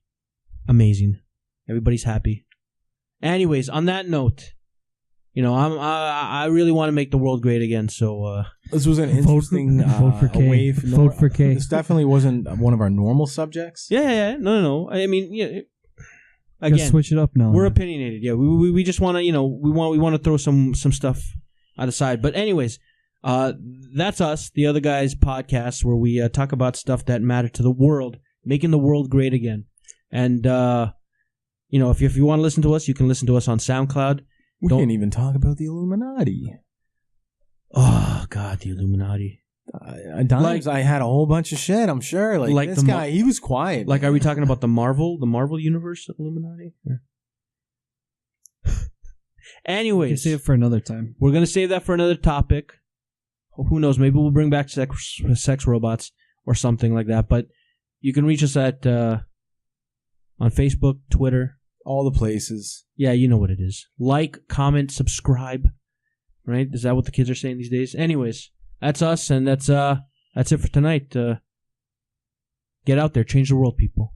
amazing. Everybody's happy. Anyways, on that note, I really want to make the world great again. So this was an interesting vote for K. Vote for K. This definitely wasn't one of our normal subjects. Yeah. No. I mean, yeah. Again, switch it up now. We're opinionated. Yeah, we just want to, we want to throw some stuff out of side. But anyways, that's us, the other guys' podcast, where we talk about stuff that matter to the world, making the world great again. And if you want to listen to us, you can listen to us on SoundCloud. We didn't even talk about the Illuminati. Oh God, the Illuminati. Dimes, I had a whole bunch of shit, I'm sure. Like this guy, he was quiet. Like, are we talking about the Marvel universe of Illuminati? Anyways. We can save it for another time. We're going to save that for another topic. Who knows? Maybe we'll bring back sex robots or something like that. But you can reach us at on Facebook, Twitter. All the places. Yeah, you know what it is. Like, comment, subscribe. Right? Is that what the kids are saying these days? Anyways. That's us, and that's it for tonight. Get out there, change the world, people.